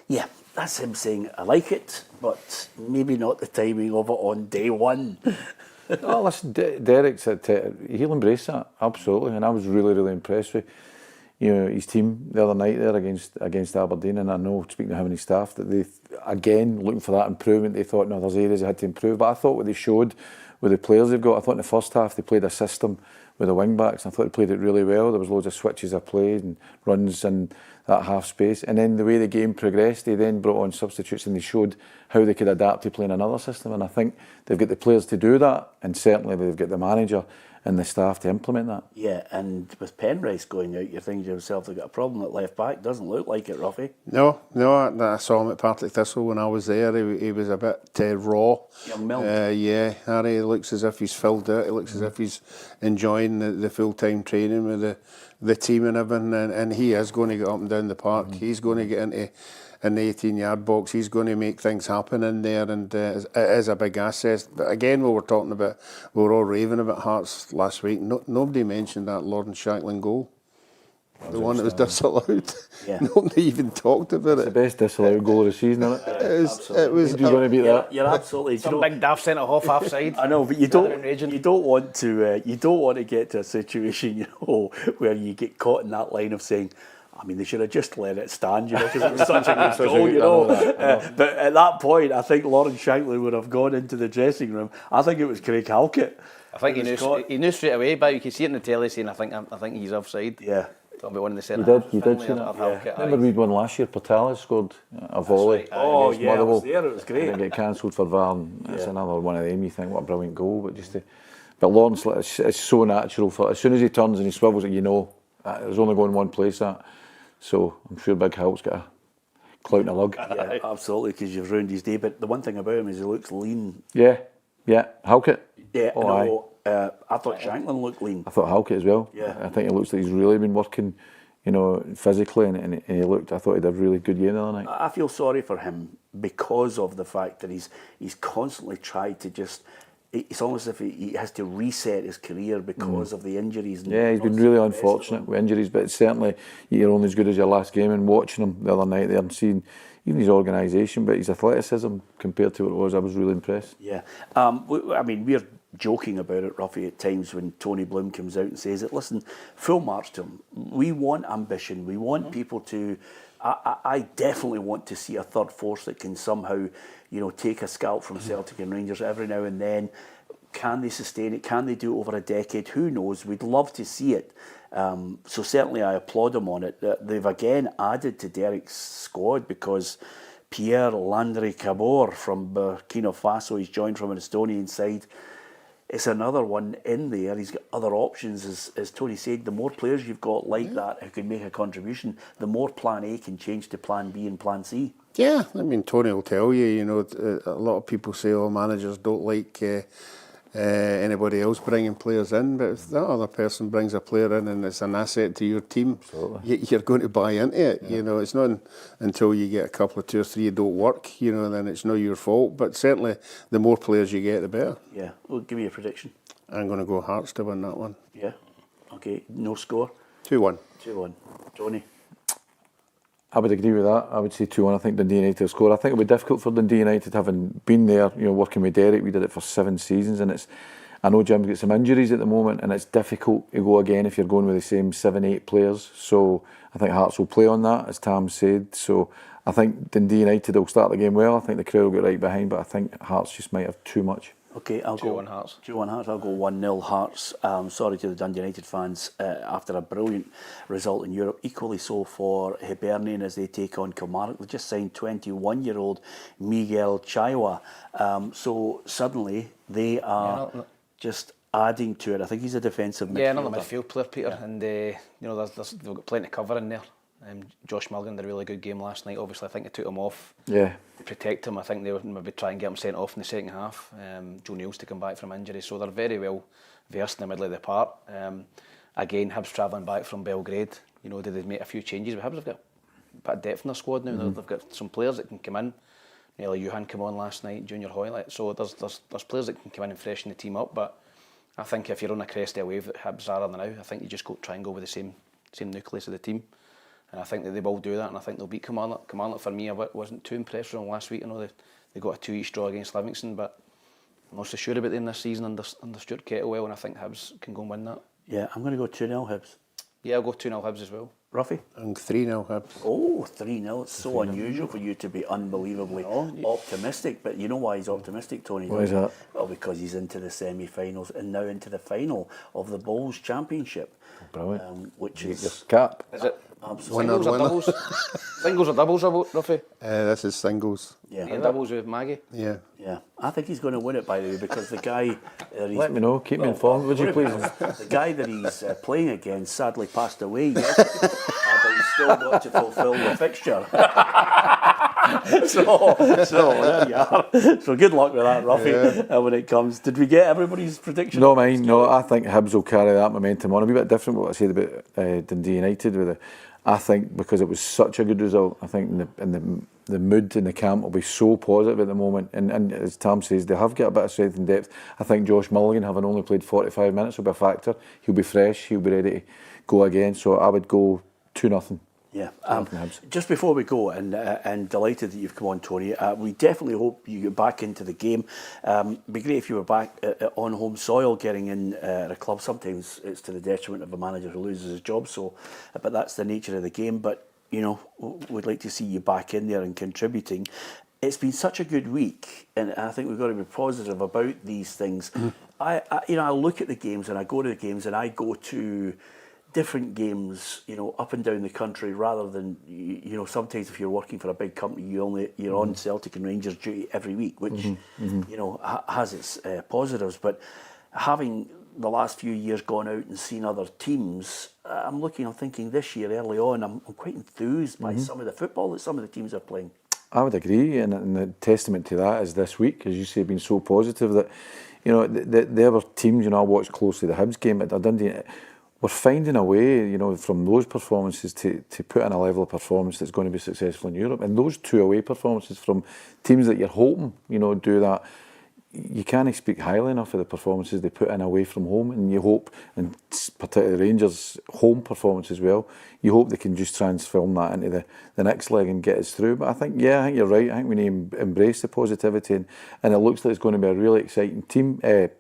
Yeah, that's him saying, I like it, but maybe not the timing of it on day one. Oh, listen, Derek said he'll embrace that, absolutely, and I was really, really impressed with his team the other night there against Aberdeen, and I know, speaking to him and his staff, that they, again, looking for that improvement, they thought, no, there's areas they had to improve, but I thought what they showed with the players they've got, I thought in the first half they played a system with the wing-backs, and I thought they played it really well. There was loads of switches of play and runs in that half space, and then the way the game progressed, they then brought on substitutes and they showed how they could adapt to playing another system, and I think they've got the players to do that, and certainly they've got the manager and the staff to implement that. Yeah, and with Penrice going out, you're thinking to yourself, they've got a problem at left back. Doesn't look like it, Ruffy. No, I saw him at Partick Thistle when I was there. He was a bit raw. Young Milk. Yeah, Harry looks as if he's filled out. It looks as if he's enjoying the full-time training with the team and everything. And he is going to get up and down the park. He's going to get into in the 18-yard box. He's going to make things happen in there, and it is a big asset. But again, we were talking about, we were all raving about Hearts last week. Nobody mentioned that Lawrence Shankland goal. The one that was disallowed. Yeah. Nobody even talked about it. It's the best disallowed goal of the season, isn't it? It was. You're going to beat that. You're absolutely. Some big daft centre half offside. I know, but you don't want to get to a situation, where you get caught in that line of saying, I mean, they should have just let it stand, because it was such a good goal, But at that point, I think Lawrence Shankland would have gone into the dressing room. I think it was Craig Halkett. I think he knew straight away, but you can see it in the telly saying, I think he's offside. Yeah. Talking about one of the centre. You did see that. Yeah. Remember we'd won last year, Patalas scored a volley. Right. Oh, against yeah, Motherwell. I was there, it was great. And get cancelled for VAR. That's another one of them, you think, what a brilliant goal. But Lawrence, it's so natural. As soon as he turns and he swivels it, there's only going one place, that. So I'm sure Big Halt's got a clout and a lug. Yeah, absolutely, because you've ruined his day. But the one thing about him is he looks lean. Yeah, Halkett. Yeah, oh, I thought Shankland looked lean. I thought Halkett as well. Yeah. I think it looks like he's really been working, physically, and I thought he did a really good game the other night. I feel sorry for him because of the fact that he's constantly tried to just. It's almost as if he has to reset his career because of the injuries. Yeah, he's been really unfortunate with injuries, but certainly you're only as good as your last game. And watching him the other night there and seeing even his organisation, but his athleticism compared to what it was, I was really impressed. Yeah, I mean, we're joking about it, Ruffy, at times when Tony Bloom comes out and says it. Listen, full marks to him. We want ambition. We want people to. I definitely want to see a third force that can somehow, take a scalp from Celtic and Rangers every now and then. can they sustain it? Can they do it over a decade? Who knows? We'd love to see it. So certainly I applaud them on it. They've again added to Derek's squad because Pierre Landry Cabor from Burkina Faso, he's joined from an Estonian side. It's another one in there. He's got other options, as Tony said. The more players you've got like that who can make a contribution, the more plan A can change to plan B and plan C. Yeah, I mean, Tony will tell you, you know, a lot of people say, oh, managers don't like anybody else bringing players in, but if that other person brings a player in and it's an asset to your team, you're going to buy into it. Yeah. You know, it's not until you get a couple of 2 or 3 that don't work, you know, then it's not your fault. But certainly, the more players you get, the better. Yeah, well, give me a prediction. I'm going to go Hearts to win that one. Yeah, okay, no score? 2-1. 2-1. Tony? I would agree with that. I would say 2-1. I think Dundee United will score. I think it would be difficult for Dundee United, having been there, you know, working with Derek. We did it for 7 seasons, and I know Jim's got some injuries at the moment, and it's difficult to go again if you're going with the same 7-8 players. So I think Hearts will play on that, as Tam said. So I think Dundee United will start the game well. I think the crowd will get right behind, but I think Hearts just might have too much. Okay, I'll go 2-1 Hearts. 2-1 Hearts. I'll go 1-0 Hearts. Sorry to the Dundee United fans after a brilliant result in Europe. Equally so for Hibernian as they take on Kilmarnock. They just signed 21-year-old Miguel Chaiwa. So suddenly they are just adding to it. I think he's a defensive midfielder. Yeah, another midfield player, Peter, and you know, they've got plenty of cover in there. Josh Mulligan did a really good game last night. Obviously, I think they took him off to protect him. I think they would maybe try and get him sent off in the second half. Joe Neal's to come back from injury, so they're very well versed in the middle of the park. Again, Hibs travelling back from Belgrade. You know, did they make a few changes? But Hibs have got a bit of depth in their squad now. They've got some players that can come in. Nearly Johan came on last night, Junior Hoylett. So there's players that can come in and freshen the team up. But I think if you're on a crest of a wave that Hibs are now, I think you just try and go with the same nucleus of the team. And I think that they will do that, and I think they'll beat Kilmarnock. Kilmarnock, for me, I wasn't too impressed with them last week. I know they got a 2-each draw against Livingston, but I'm not so sure about them this season under Stuart Kettlewell, and I think Hibs can go and win that. Yeah, I'm going to go 2-0 Hibs. Yeah, I'll go 2-0 Hibs as well. Ruffy? And 3-0 Hibs. Oh, 3-0. It's so unusual for you to be unbelievably optimistic. But you know why he's optimistic, Tony? Why is that? Well, because he's into the semi-finals and now into the final of the Bowls Championship. Brilliant. Which is is cap. Is it? Absolutely. Singles or doubles? Singles or doubles, Ruffy? This is singles. Yeah. And doubles with Maggie? Yeah. Yeah. I think he's going to win it, by the way, because the guy... Let me know. Keep me informed, would you please? The guy that he's playing against sadly passed away yesterday, but he's still got to fulfil the fixture. so there you are. So good luck with that, Ruffy, when it comes. Did we get everybody's prediction? No, mine. No, I think Hibs will carry that momentum on. A wee bit different what I said about Dundee United. I think because it was such a good result, I think the mood in the camp will be so positive at the moment. And as Tam says, they have got a bit of strength and depth. I think Josh Mulligan, having only played 45 minutes, will be a factor. He'll be fresh. He'll be ready to go again. So I would go 2-0. Yeah. Just before we go, and delighted that you've come on, Tony. We definitely hope you get back into the game. Be great if you were back on home soil, getting in a club. Sometimes it's to the detriment of a manager who loses his job. So, but that's the nature of the game. But you know, we'd like to see you back in there and contributing. It's been such a good week, and I think we've got to be positive about these things. I look at the games and I go to the games and I go to different games, you know, up and down the country, rather than, you know, sometimes if you're working for a big company, you're on Celtic and Rangers duty every week, which you know has its positives. But having the last few years gone out and seen other teams, I'm thinking this year early on, I'm quite enthused by some of the football that some of the teams are playing. I would agree, and the testament to that is this week, as you say, been so positive that, you know, the other teams, you know, I watched closely the Hibs game at Dundee. We're finding a way, you know, from those performances to put in a level of performance that's going to be successful in Europe. And those 2 away performances from teams that you're hoping, you know, do that, you can't speak highly enough of the performances they put in away from home. And you hope, and particularly the Rangers' home performance as well, you hope they can just transform that into the next leg and get us through. But I think you're right. I think we need to embrace the positivity, and it looks like it's going to be a really exciting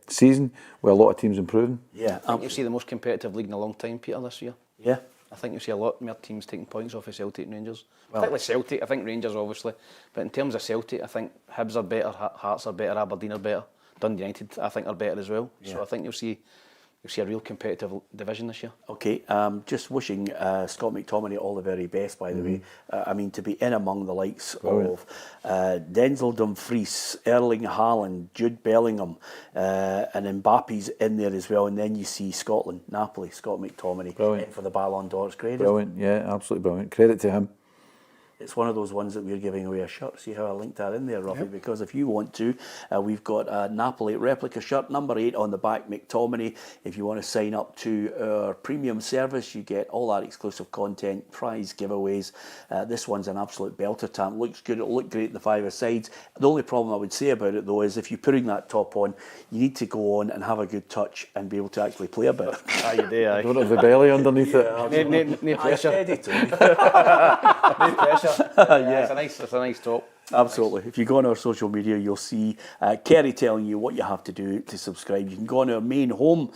season with a lot of teams improving. Yeah, I think you'll see the most competitive league in a long time, Peter, this year. Yeah. I think you'll see a lot more teams taking points off of Celtic and Rangers. Particularly Celtic, I think Rangers obviously. But in terms of Celtic, I think Hibs are better, Hearts are better, Aberdeen are better. Dundee United, I think, are better as well. Yeah. So I think you'll see a real competitive division this year. Okay, just wishing Scott McTominay all the very best, by the way. I mean, to be in among the likes of Denzel Dumfries, Erling Haaland, Jude Bellingham, and Mbappe's in there as well. And then you see Scotland, Napoli, Scott McTominay in for the Ballon d'Or. It's great. Brilliant, yeah, absolutely brilliant. Credit to him. It's one of those ones that we're giving away a shirt. See how I linked that in there, Ruffy? Yep. Because if you want to, we've got a Napoli replica shirt, number 8 on the back, McTominay. If you want to sign up to our premium service, you get all that exclusive content, prize giveaways. This one's an absolute belter, Tam. Looks good. It'll look great at the 5-a-sides. The only problem I would say about it, though, is if you're putting that top on, you need to go on and have a good touch and be able to actually play a bit. You do, aye. Don't have the belly underneath it. No pressure. Steady, Tony. No pressure. Yeah. It's a nice top. Absolutely. If you go on our social media, you'll see Kerry telling you what you have to do to subscribe. You can go on our main home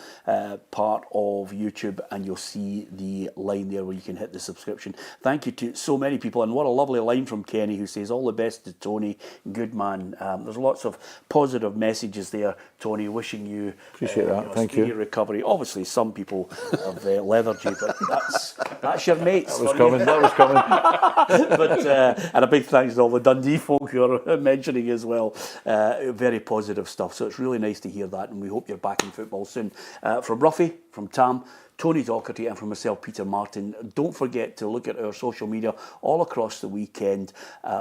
part of YouTube and you'll see the line there where you can hit the subscription. Thank you to so many people. And what a lovely line from Kenny, who says, all the best to Tony. Good man. There's lots of positive messages there, Tony, wishing you appreciate that. Thank you. Recovery. Obviously, some people have leathered you, but that's your mates. That was coming. But and a big thanks to all the Dundee folk who are mentioning as well. Very positive stuff. So it's really nice to hear that, and we hope you're back in football soon. From Ruffy, from Tam, Tony Docherty, and from myself, Peter Martin. Don't forget to look at our social media all across the weekend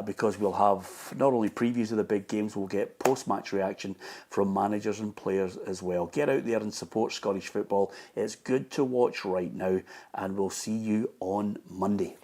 because we'll have not only previews of the big games, we'll get post-match reaction from managers and players as well. Get out there and support Scottish football. It's good to watch right now, and we'll see you on Monday.